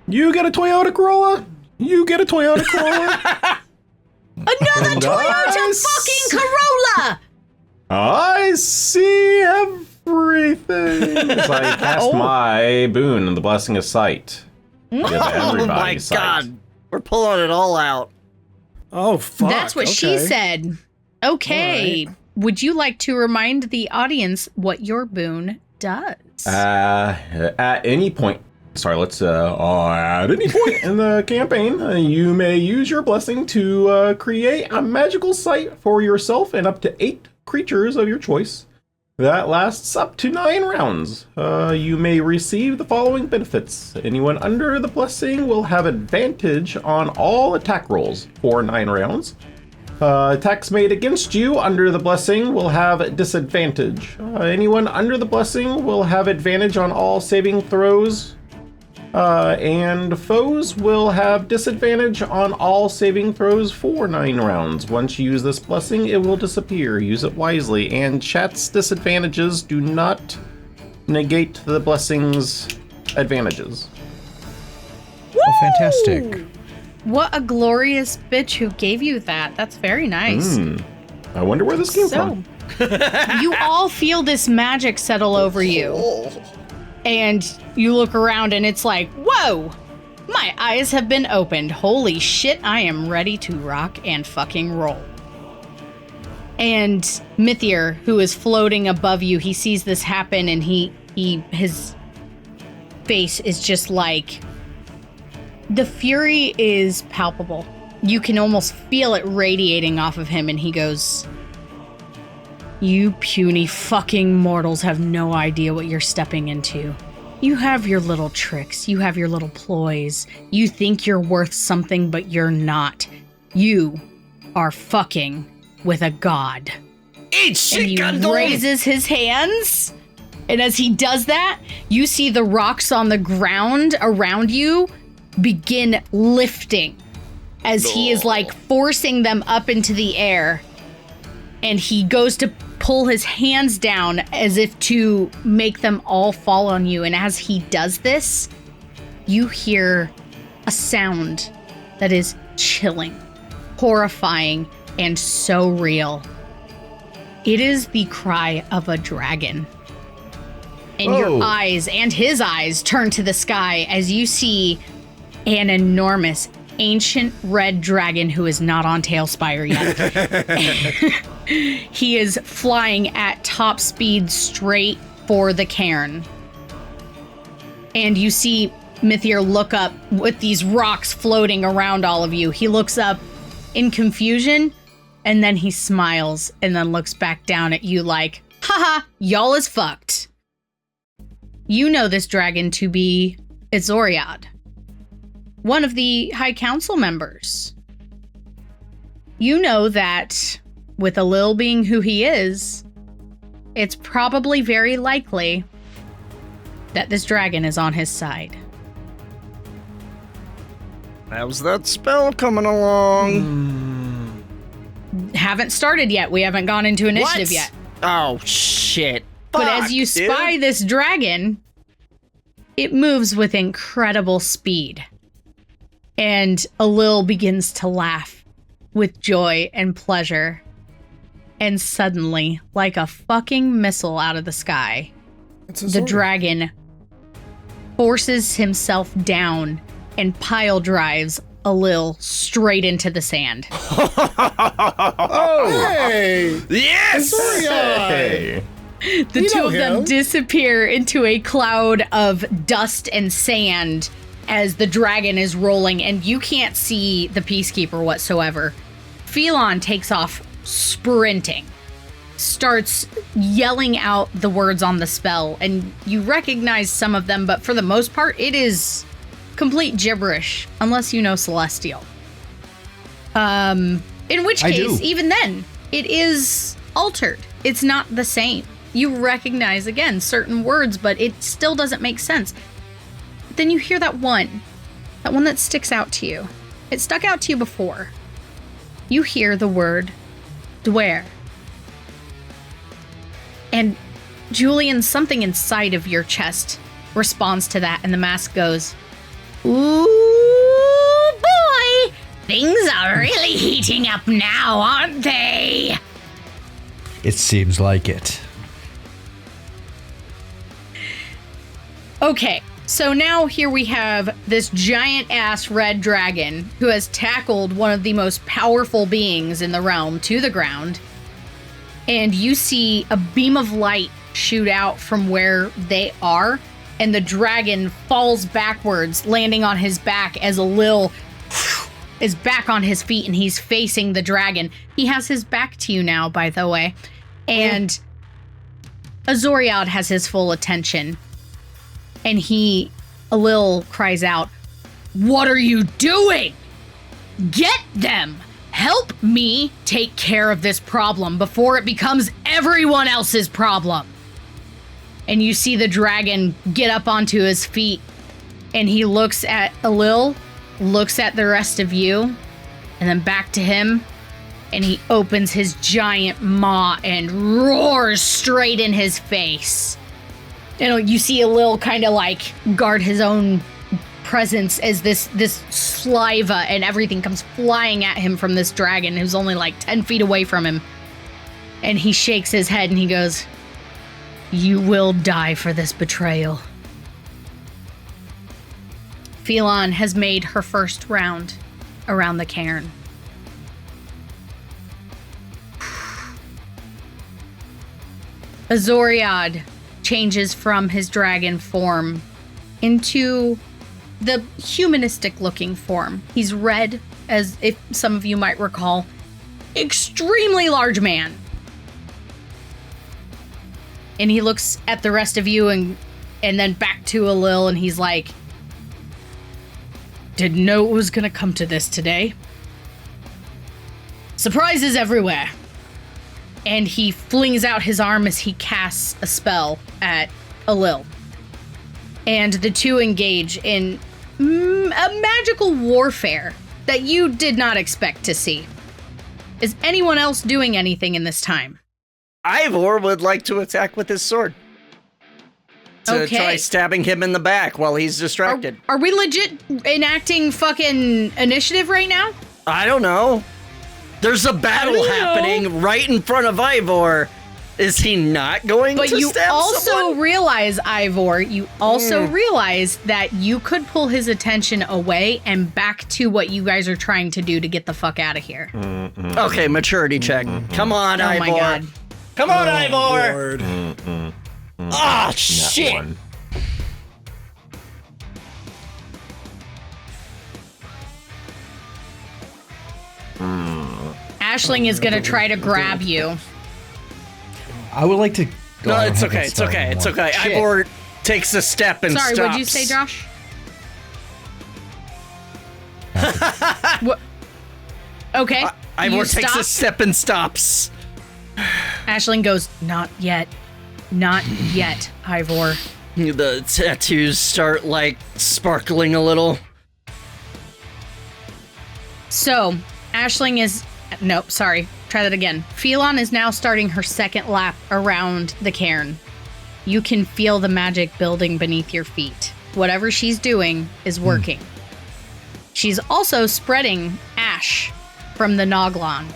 you get a Toyota Corolla? You get a Toyota Corolla? Another Toyota fucking Corolla! I see everything. As I cast my boon and the blessing of sight. Give Oh my everybody sight. god. We're pulling it all out. Oh, fuck. That's what she said. Okay. All right. Would you like to remind the audience what your boon does? At any point, at any point in the campaign, you may use your blessing to create a magical sight for yourself and up to 8 creatures of your choice. That lasts up to 9 rounds. You may receive the following benefits. Anyone under the blessing will have advantage on all attack rolls for 9 rounds. Attacks made against you under the blessing will have disadvantage. Anyone under the blessing will have advantage on all saving throws. And foes will have disadvantage on all saving throws for 9 rounds. Once you use this blessing, it will disappear. Use it wisely. And chat's disadvantages do not negate the blessing's advantages. Oh, fantastic. What a glorious bitch who gave you that. That's very nice. I wonder where this came from. You all feel this magic settle over you. And you look around and it's like, whoa, my eyes have been opened. Holy shit, I am ready to rock and fucking roll. And Mythier, who is floating above you, he sees this happen and his face is just like, the fury is palpable. You can almost feel it radiating off of him and he goes, "You puny fucking mortals have no idea what you're stepping into. You have your little tricks. You have your little ploys. You think you're worth something, but you're not. You are fucking with a god." Eat shit, And he raises his hands. And as he does that, you see the rocks on the ground around you begin lifting as he is like forcing them up into the air. And he goes to pull his hands down as if to make them all fall on you. And as he does this, you hear a sound that is chilling, horrifying, and so real. It is the cry of a dragon. And your eyes and his eyes turn to the sky as you see an enormous ancient red dragon who is not on talespire yet. He is flying at top speed straight for the cairn. And you see Mythier look up with these rocks floating around all of you. He looks up in confusion and then he smiles and then looks back down at you like, haha, y'all is fucked. You know this dragon to be Izoriad, one of the High Council members. You know that with Alil being who he is, it's probably very likely that this dragon is on his side. How's that spell coming along? Haven't started yet. We haven't gone into initiative What? yet. Oh, shit. But Fuck, as you spy dude. this dragon, it moves with incredible speed. And Alil begins to laugh with joy and pleasure. And suddenly, like a fucking missile out of the sky, the dragon forces himself down and pile drives Alil straight into the sand. Hey! Yes! Hey. The two of them disappear into a cloud of dust and sand as the dragon is rolling, and you can't see the Peacekeeper whatsoever. Phelon takes off sprinting, starts yelling out the words on the spell, and you recognize some of them, but for the most part, it is complete gibberish, unless you know Celestial. In which case, even then, it is altered. It's not the same. You recognize, again, certain words, but it still doesn't make sense. Then you hear that one that sticks out to you. It stuck out to you before. You hear the word Dware. And Julian, something inside of your chest responds to that, and the mask goes, "Ooh, boy! Things are really heating up now, aren't they?" It seems like it. Okay, so now here we have this giant-ass red dragon who has tackled one of the most powerful beings in the realm to the ground. And you see a beam of light shoot out from where they are, and the dragon falls backwards, landing on his back as Alil is back on his feet, and he's facing the dragon. He has his back to you now, by the way. And Azoriad has his full attention. And Alil cries out, "What are you doing? Get them! Help me take care of this problem before it becomes everyone else's problem." And you see the dragon get up onto his feet, and he looks at Alil, looks at the rest of you, and then back to him, and he opens his giant maw and roars straight in his face. And you see Alil kind of like guard his own presence as this saliva and everything comes flying at him from this dragon who's only like 10 feet away from him. And he shakes his head and he goes, "You will die for this betrayal." Phelon has made her first round around the cairn. Azoriad changes from his dragon form into the humanistic looking form. He's red, as if some of you might recall. Extremely large man. And he looks at the rest of you and then back to Alil, and he's like, "Didn't know it was gonna come to this today. Surprises everywhere." And he flings out his arm as he casts a spell at Alil. And the two engage in a magical warfare that you did not expect to see. Is anyone else doing anything in this time? Ivor would like to attack with his sword. To try stabbing him in the back while he's distracted. Are we legit enacting fucking initiative right now? I don't know. There's a battle happening right in front of Ivor. Is he not going to stab someone? But you also realize, Ivor, realize that you could pull his attention away and back to what you guys are trying to do to get the fuck out of here. Okay, maturity check. Come on, Ivor. Oh my god. Come on, Ivor. Lord. Ah, shit. One. Aisling is gonna try to grab you. I would like to. No, it's okay. It's okay. It's okay. Shit. Ivor takes a step and Sorry, stops. what'd you say, Josh? What? Okay. Ivor you takes stop. a step and stops. Aisling goes, "Not yet. Not yet, Ivor." The tattoos start, like, sparkling a little. So, Aisling is... Nope, sorry. Try that again. Phelon is now starting her second lap around the cairn. You can feel the magic building beneath your feet. Whatever she's doing is working. She's also spreading ash from the Noglon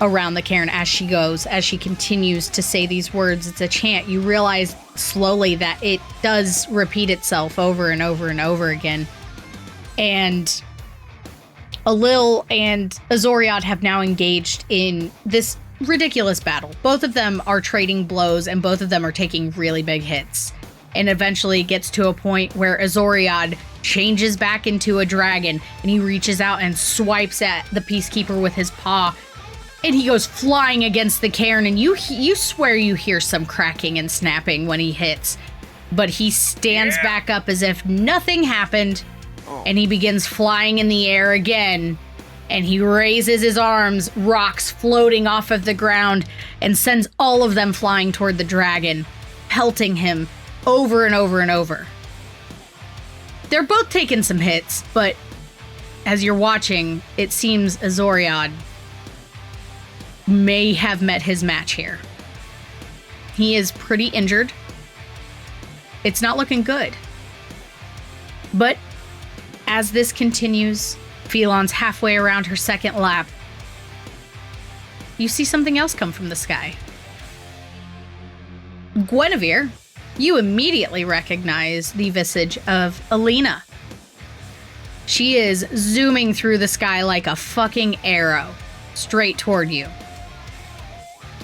around the cairn as she goes, as she continues to say these words. It's a chant. You realize slowly that it does repeat itself over and over and over again. And Alil and Azoriad have now engaged in this ridiculous battle. Both of them are trading blows, and both of them are taking really big hits. And eventually it gets to a point where Azoriad changes back into a dragon, and he reaches out and swipes at the Peacekeeper with his paw, and he goes flying against the cairn, and you swear you hear some cracking and snapping when he hits. But he stands back up as if nothing happened, and he begins flying in the air again, and he raises his arms, rocks floating off of the ground, and sends all of them flying toward the dragon, pelting him over and over and over. They're both taking some hits, but as you're watching, it seems Azoriad may have met his match here. He is pretty injured. It's not looking good. But as this continues, Phelon's halfway around her second lap. You see something else come from the sky. Guinevere, you immediately recognize the visage of Alina. She is zooming through the sky like a fucking arrow, straight toward you.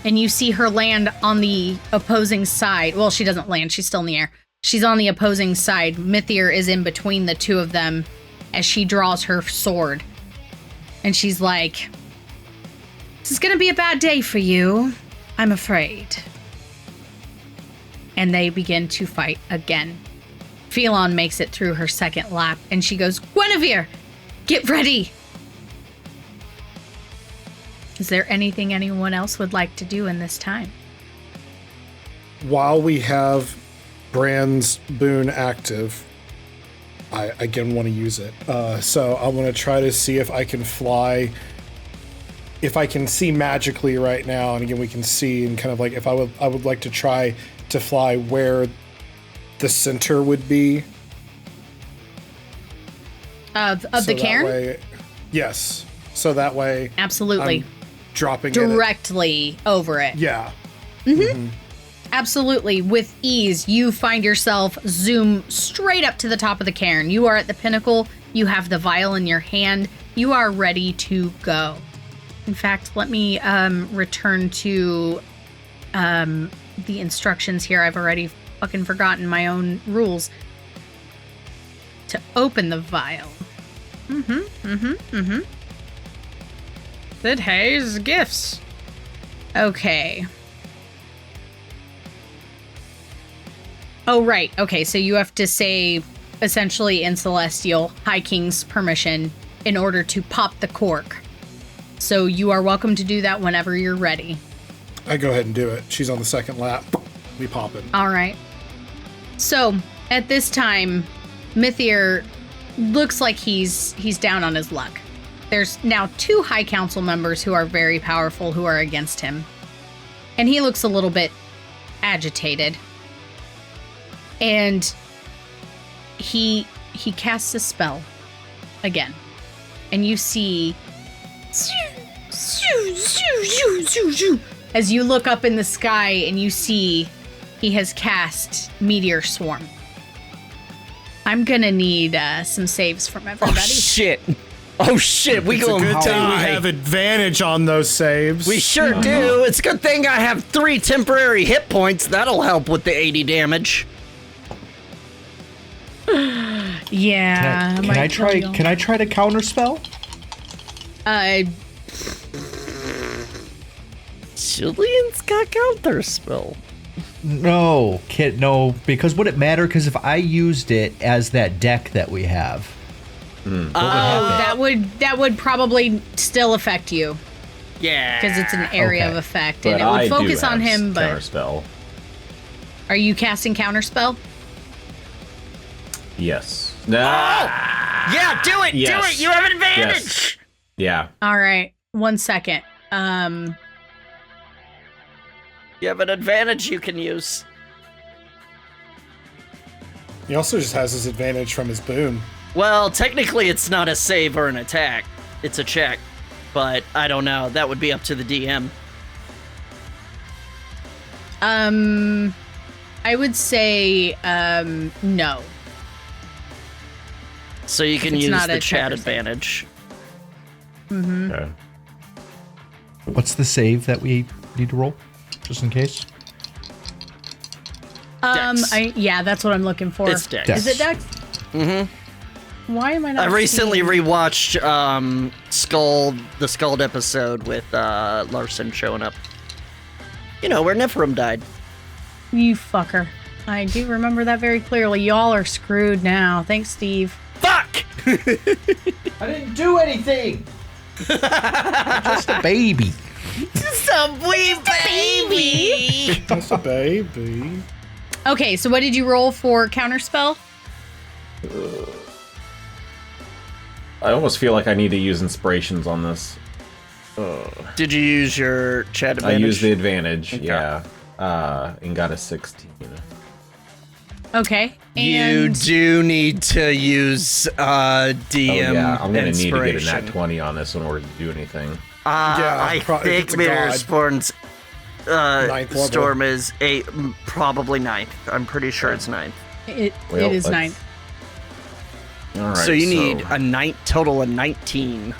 And you see her land on the opposing side. Well, she doesn't land, she's still in the air. She's on the opposing side. Mithir is in between the two of them as she draws her sword. And she's like, "This is gonna be a bad day for you, I'm afraid." And they begin to fight again. Phelon makes it through her second lap, and she goes, "Guinevere, get ready!" Is there anything anyone else would like to do in this time? While we have Bran's boon active, I again want to use it. So I want to try to see if I can fly, if I can see magically right now. And again, we can see, and kind of like, if I would like to try to fly where the center would be. Of the cairn? Way, yes. So that way. Absolutely. I'm dropping directly over it. Yeah. Mm-hmm. Absolutely. With ease, you find yourself zoom straight up to the top of the cairn. You are at the pinnacle. You have the vial in your hand. You are ready to go. In fact, let me return to the instructions here. I've already fucking forgotten my own rules. To open the vial. It has gifts. Okay. Oh, right. Okay, so you have to say, essentially in Celestial, High King's permission in order to pop the cork. So you are welcome to do that whenever you're ready. I go ahead and do it. She's on the second lap. We pop it. All right. So at this time, Mithir looks like he's down on his luck. There's now 2 High Council members who are very powerful who are against him. And he looks a little bit agitated. And he casts a spell again. And you see as you look up in the sky and you see he has cast Meteor Swarm. I'm gonna need some saves from everybody. Oh shit, we It's a gonna good thing we die. have advantage on those saves. We sure do. It's a good thing I have 3 temporary hit points. That'll help with the 80 damage. Yeah. Can I try to counterspell? Julian's got counterspell. No, no, because would it matter? Because if I used it as that deck that we have, that would probably still affect you Yeah. because it's an area of effect, But and it would I focus do on have him. But counterspell. are you casting counterspell? Yes. Yeah, do it. Yes. Do it. You have an advantage. Yes. Yeah. All right, 1 second. You have an advantage you can use. He also just has his advantage from his boon. Well, technically it's not a save or an attack. It's a check. But I don't know. That would be up to the DM. I would say no. So you can It's use not the a chat checker advantage. Okay. What's the save that we need to roll, just in case? Dex. Yeah, that's what I'm looking for. It's Dex. Is it Dex? Why am I not? I recently seeing- rewatched the Skald episode with Larson showing up. You know, where Nifrim died. You fucker. I do remember that very clearly. Y'all are screwed now. Thanks, Steve. Fuck! I didn't do anything. Just a baby. Just a wee baby! That's a baby. Okay, so what did you roll for counterspell? I almost feel like I need to use inspirations on this. Did you use your chat I advantage? used the advantage, Okay. yeah. And got a 16. Okay. You And do need to use DM Oh yeah, I'm gonna need to get a inspiration. nat 20 on this in order to do anything. I if think it's a Mirror god. Spawn's Ninth level. Storm is probably 9th. I'm pretty sure it's 9th. it Well, is let's- 9. All right. So you need a total of 19.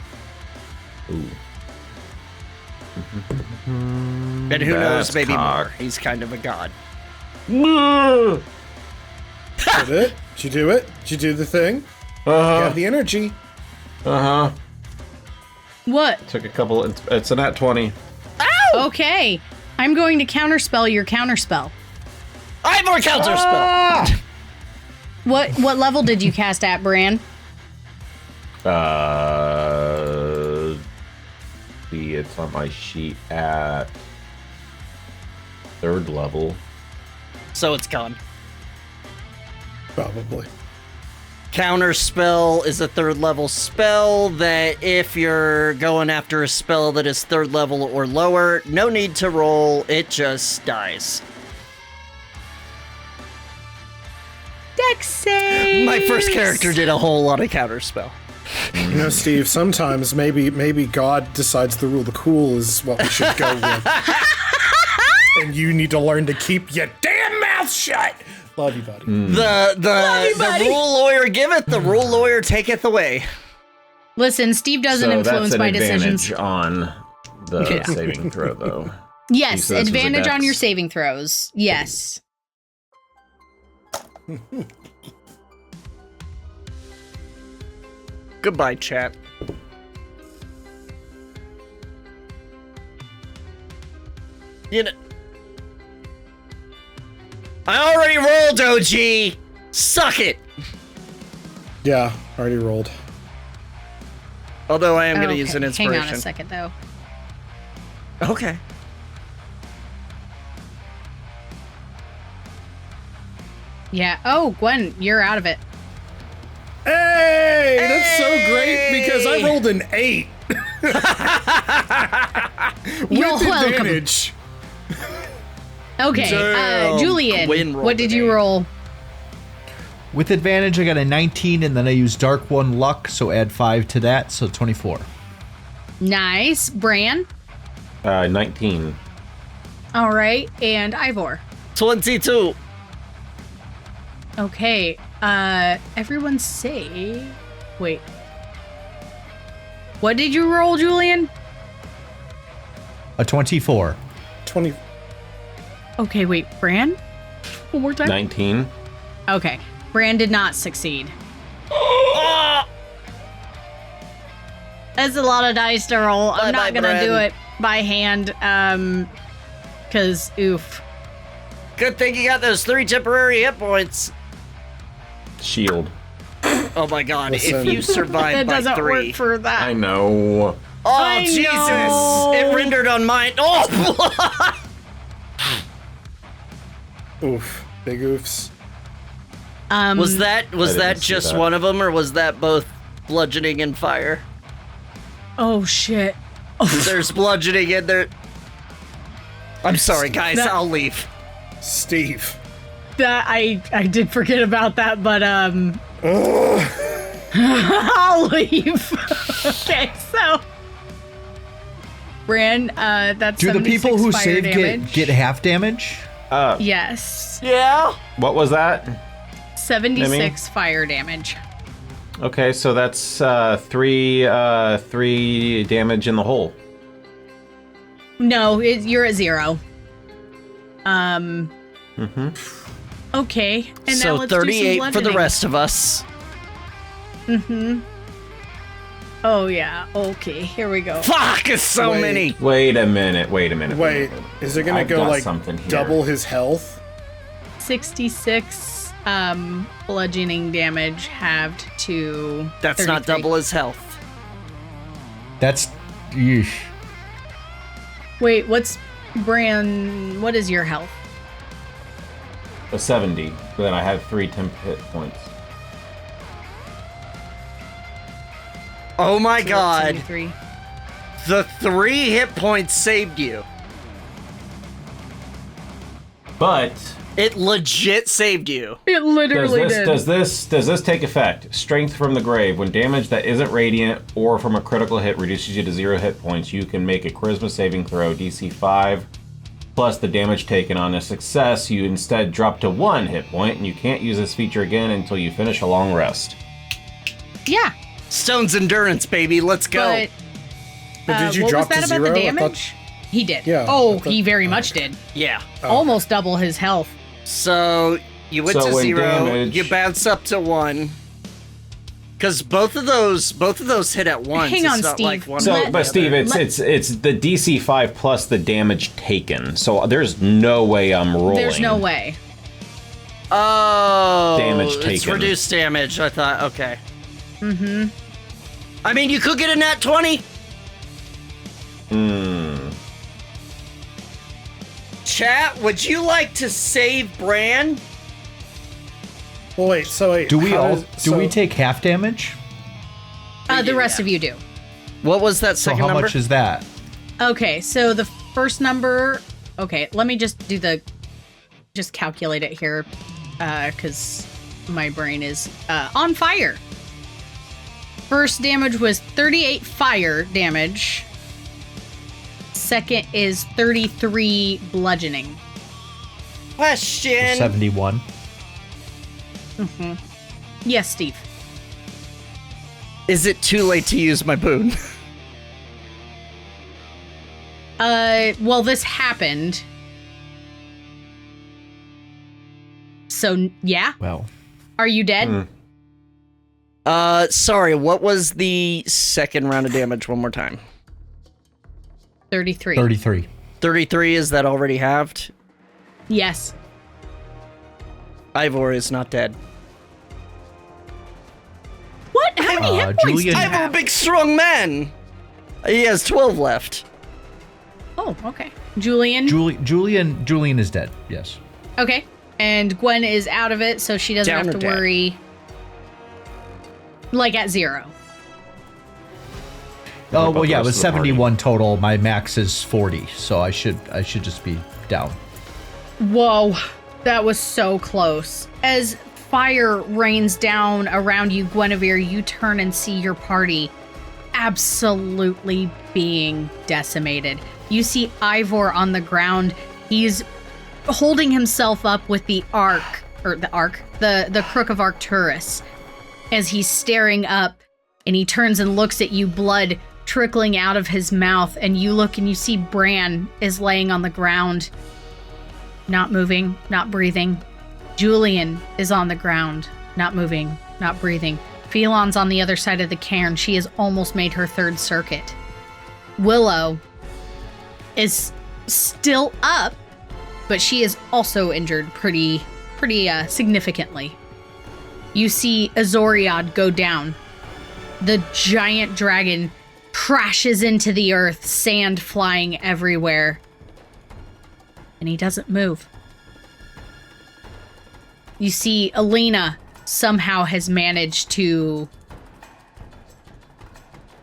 Ooh. And who That's knows, maybe cock. more. He's kind of a god. Did it? Did you do it? Did you do the thing? You Uh have the energy. huh. What? Took a couple. It's a nat 20. Okay. I'm going to counterspell your counterspell. I have more counterspell! What level did you cast at, Bran? See, it's on my sheet at 3rd level. So it's gone. Probably. Counterspell is a 3rd level spell that if you're going after a spell that is 3rd level or lower, no need to roll, it just dies. Dex save. My first character did a whole lot of counterspell. You know, Steve, sometimes maybe God decides the rule the cool is what we should go with. And you need to learn to keep your damn mouth shut. Love you, buddy. The rule lawyer giveth, the rule lawyer taketh away. Listen, Steve doesn't So influence that's an my advantage decisions. on the Yeah. saving throw, though. Yes, So this was a advantage on dex. your saving throws. Yes. Goodbye, chat. You know, I already rolled, OG. Suck it. Yeah, already rolled. Although I am going to Okay, use an hang inspiration. on a second, though. Okay. Yeah. Oh, Gwen, you're out of it. Hey, that's so great because I rolled an 8. You're With welcome. advantage. Okay, Damn, Julian, Gwen rolled what did an you 8. roll? With advantage, I got a 19, and then I use Dark 1 luck, so add 5 to that, so 24. Nice. Bran? 19. All right. And Ivor? 22. Okay. Everyone say... Wait. What did you roll, Julian? A 24. 20. Okay, wait. Bran? One more time? 19. Okay. Bran did not succeed. That's a lot of dice to roll. I'm Bye-bye, not gonna do Bran. it by hand, cause oof. Good thing you got those 3 temporary hit points. Shield. Oh my god, Listen. if you survive That by doesn't 3. work for that. I know. Oh, I Jesus! know. It rendered on mine. Oh! Oof. Big oofs. was that didn't see just that. one of them, or was that both bludgeoning and fire? Oh shit. There's bludgeoning in there. I'm sorry, guys. That- I'll leave. Steve. That I did forget about that, but I'll leave. Okay, so Bran, that's Do the people 76 who fire save damage. get half damage? Yes, Yeah. What was that? 76 fire damage. Okay, so that's 3 damage in the hole. No, you're at 0. Okay, and now So let's do some 38 for the bludgeoning. rest of us. Oh yeah. Okay, here we go. Fuck, it's so Wait. many. Wait a minute. Wait, is it gonna I've go got like something here. double his health? 66 bludgeoning damage halved to. That's not 33. double his health. That's. Yeesh. Wait, what is your health? A 70, but then I had 3 temp hit points. Oh my So god. 73. The 3 hit points saved you. But It legit saved you. It literally did. does this take effect? Strength from the grave. When damage that isn't radiant or from a critical hit reduces you to 0 hit points, you can make a charisma saving throw DC 5 plus the damage taken. On a success, you instead drop to 1 hit point, and you can't use this feature again until you finish a long rest. Yeah. Stone's endurance, baby. Let's go. But did you what drop was that to about 0? the I thought- damage? He did. Yeah, Oh, I thought- he very much did. Yeah. Almost double his health. So you went So to when 0. damage- You bounce up to 1. Because both of those hit at once. Hang on, it's not Steve. like one So, or the but Steve, other. it's the DC 5 plus the damage taken. So there's no way I'm rolling. There's no way. Oh, Damage It's taken. reduced damage. I thought, okay. I mean, you could get a nat 20. Chat, would you like to save Bran? Well, wait. So wait. Do we how all? does- Do so- we take half damage? The rest of you do. What was that So second how number? much is that? Okay, so the first number. Okay, let me just just calculate it here, because my brain is on fire. First damage was 38 fire damage. Second is 33 bludgeoning. Question. 71. Yes, Steve. Is it too late to use my boon? Well, this happened. So, yeah. Well, Are you dead? Sorry, what was the second round of damage? One more time. 33. 33. 33, is that already halved? Yes. Ivor is not dead. What? How many hit points do you Julian- Ivor, a have? big strong man! He has 12 left. Oh, okay. Julian. Julian is dead. Yes. Okay. And Gwen is out of it, so she doesn't Down have or to dead? worry. Like at 0. Oh about well, the yeah, it rest was of the party? 71 total. My max is 40, so I should just be down. Whoa. That was so close. As fire rains down around you, Guinevere, you turn and see your party absolutely being decimated. You see Ivor on the ground. He's holding himself up with the crook of Arcturus as he's staring up, and he turns and looks at you, blood trickling out of his mouth, and you look and you see Bran is laying on the ground, not moving, not breathing. Julian is on the ground, not moving, not breathing. Phelon's on the other side of the cairn. She has almost made her third circuit. Willow is still up, but she is also injured pretty significantly. You see Azoriad go down. The giant dragon crashes into the earth, sand flying everywhere. And he doesn't move. You see Alina somehow has managed to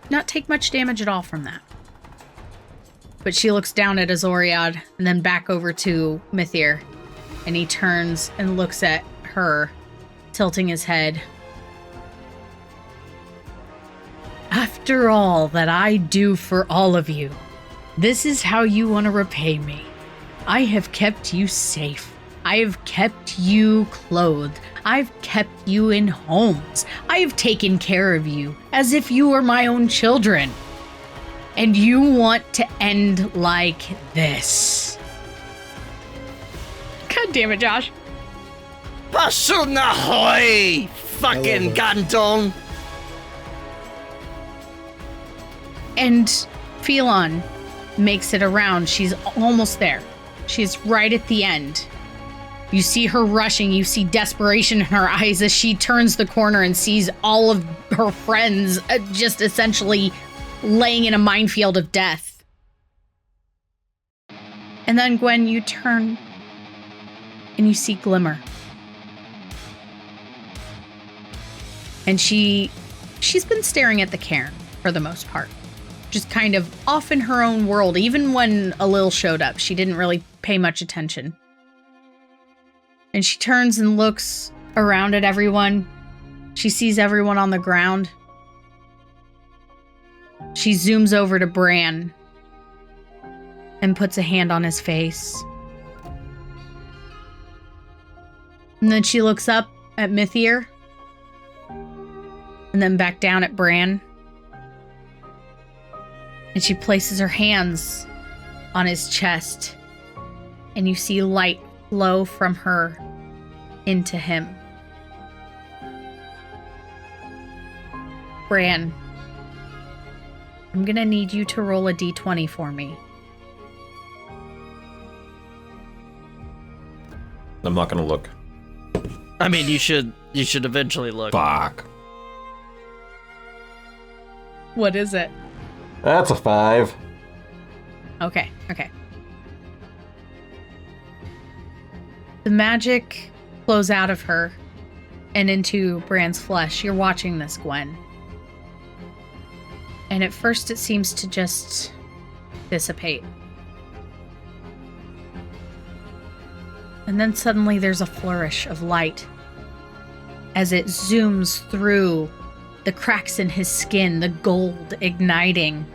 not take much damage at all from that. But she looks down at Azoriad and then back over to Mythir. And he turns and looks at her, tilting his head. After all that I do for all of you, this is how you want to repay me. I have kept you safe. I have kept you clothed. I've kept you in homes. I've taken care of you as if you were my own children. And you want to end like this. God damn it, Josh. Pashun ahoy! Fucking Ganton! And Phelon makes it around. She's almost there. She's right at the end. You see her rushing. You see desperation in her eyes as she turns the corner and sees all of her friends just essentially laying in a minefield of death. And then, Gwen, you turn and you see Glimmer. And she's been staring at the cairn for the most part. Just kind of off in her own world. Even when Alil showed up, she didn't really pay much attention. And she turns and looks around at everyone. She sees everyone on the ground. She zooms over to Bran and puts a hand on his face. And then she looks up at Mythier. And then back down at Bran. And she places her hands on his chest. And you see light flow from her into him. Bran, I'm gonna need you to roll a d20 for me. I'm not gonna look. I mean, you should eventually look. Fuck. What is it? That's a 5. Okay. The magic flows out of her and into Bran's flesh. You're watching this, Gwen. And at first it seems to just dissipate. And then suddenly there's a flourish of light as it zooms through the cracks in his skin, the gold igniting.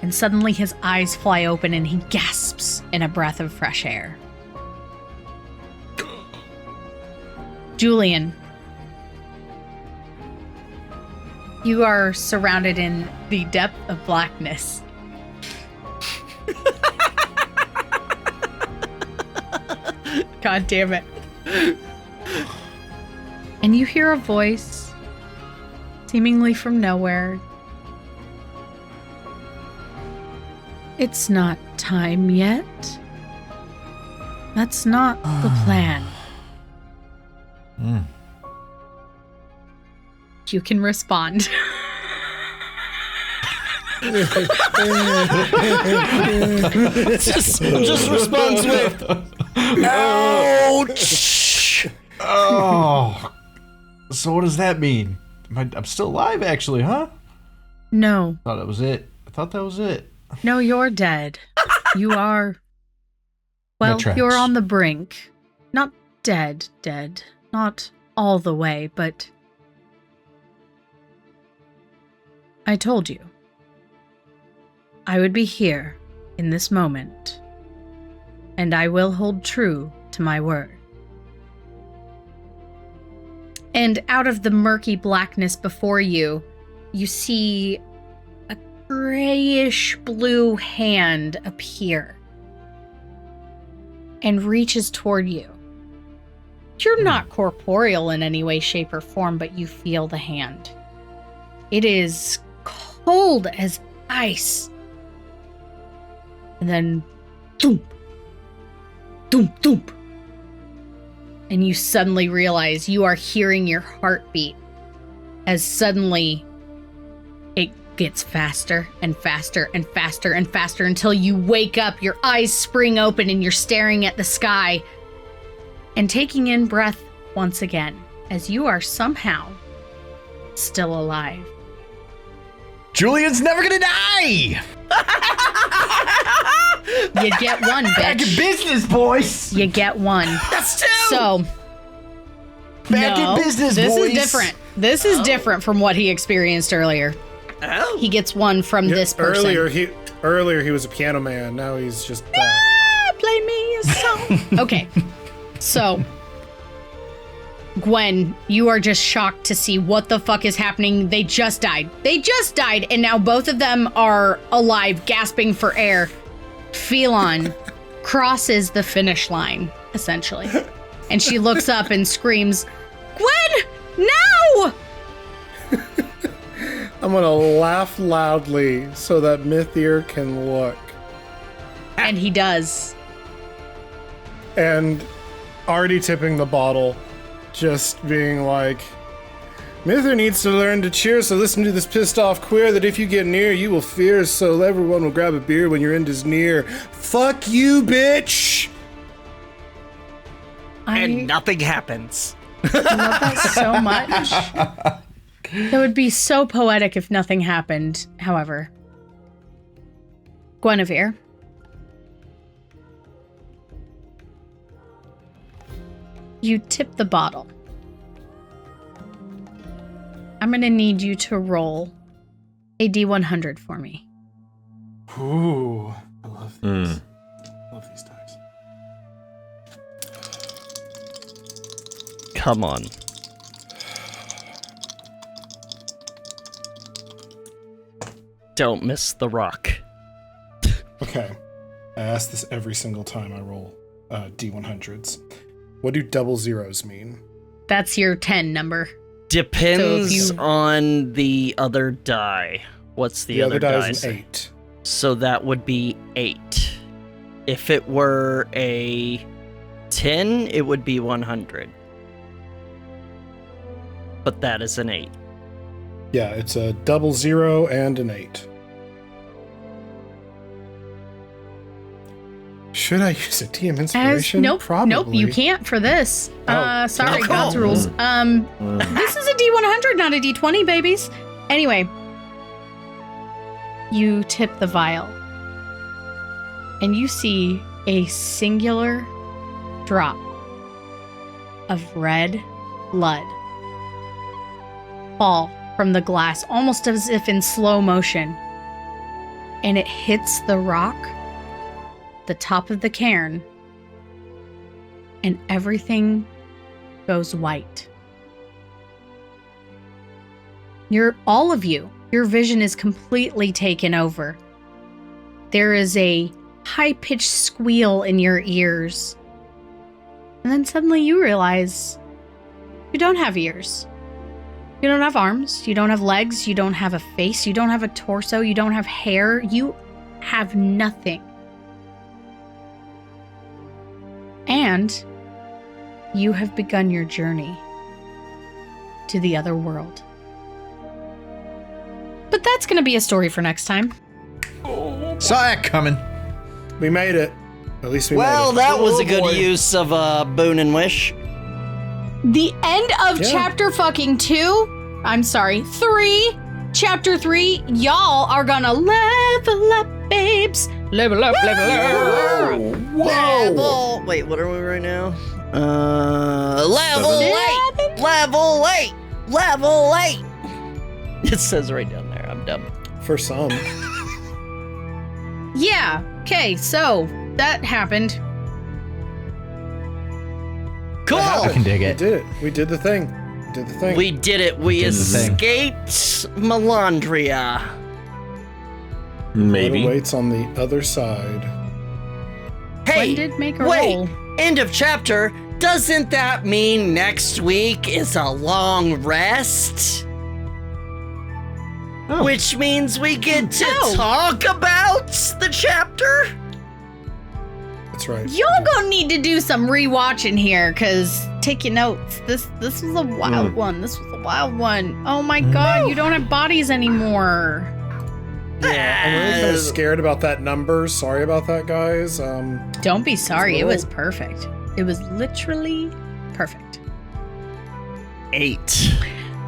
And suddenly his eyes fly open and he gasps in a breath of fresh air. Julian, you are surrounded in the depth of blackness. God damn it. And you hear a voice, seemingly from nowhere. It's not time yet. That's not the plan. You can respond. just responds with, ouch! Oh. So what does that mean? I'm still alive, actually, huh? No. I thought that was it. No, you're dead. You are... Well, That tracks. you're on the brink. Not dead. Not all the way, but... I told you. I would be here in this moment. And I will hold true to my word. And out of the murky blackness before you, you see a grayish blue hand appear and reaches toward you. You're not corporeal in any way, shape, or form, but you feel the hand. It is cold as ice. And then, thump, thump, thump. And you suddenly realize you are hearing your heartbeat as suddenly it gets faster and faster and faster and faster until you wake up, your eyes spring open, and you're staring at the sky and taking in breath once again as you are somehow still alive. Julian's never gonna die! You get one, bitch. Back in business, boys! You get one. That's 2! So, Back in business, this boys! is different. This is different from what he experienced earlier. Oh. He gets one from this person. Earlier he was a piano man. Now he's just back. Play me a song. Okay, so Gwen, you are just shocked to see what the fuck is happening. They just died. And now both of them are alive, gasping for air. Phelon crosses the finish line, essentially. And she looks up and screams, Gwen, no! I'm gonna laugh loudly so that Mythier can look. And he does. And already tipping the bottle, just being like, Mythier needs to learn to cheer, so listen to this pissed off queer that if you get near, you will fear, so everyone will grab a beer when your end is near. Fuck you, bitch! And nothing happens. I love that so much. That would be so poetic if nothing happened, however. Guinevere. You tip the bottle. I'm gonna need you to roll a D100 for me. Ooh, I love these. Love these dice. Come on. Don't miss the rock. Okay. I ask this every single time I roll D100s. What do double zeros mean? That's your 10 number. Depends on the other die. What's the other die? Is an 8. So that would be 8. If it were a 10, it would be 100. But that is an 8. Yeah, it's a double zero and an 8. Should I use a DM inspiration? Nope, Probably. nope, you can't for this. Sorry, God's rules. This is a D100, not a D20, babies. Anyway, you tip the vial, and you see a singular drop of red blood fall from the glass, almost as if in slow motion, and it hits the rock, the top of the cairn, and everything goes white. All of you, your vision is completely taken over. There is a high-pitched squeal in your ears. And then suddenly you realize you don't have ears. You don't have arms, you don't have legs, you don't have a face, you don't have a torso, you don't have hair, you have nothing. And you have begun your journey to the other world. But that's going to be a story for next time. Saw that coming. We made it. At least we made it. Well, that was a good use of boon and wish. The end of chapter fucking 2. I'm sorry, 3. Chapter 3. Y'all are gonna level up, babes. Level up, level up. Whoa! Wait, what are we right now? Level 8! Level 8! Level 8! It says right down there. I'm dumb. For some. Yeah, okay, so that happened. Cool! I can dig We it. did it. We did the thing. We did it. We did the thing. escaped Melandria. Maybe. What awaits on the other side? Hey, Gwen did make a wait! roll. End of chapter. Doesn't that mean next week is a long rest? Oh. Which means we get to Oh. talk about the chapter? That's right. Y'all gonna need to do some rewatching here, cause take your notes. This was a wild one. This was a wild one. Oh my god, you don't have bodies anymore. Yeah, I'm really kind of scared about that number. Sorry about that, guys. Don't be sorry, it roll. was perfect. It was literally perfect. 8.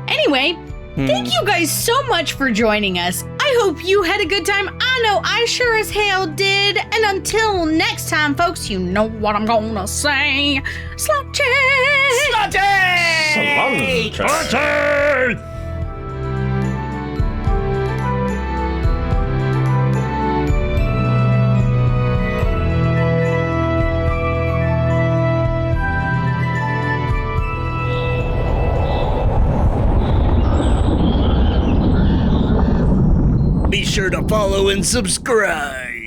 Anyway, thank you guys so much for joining us. I hope you had a good time. I know I sure as hell did. And until next time, folks, you know what I'm gonna say. Slotty! Be sure to follow and subscribe.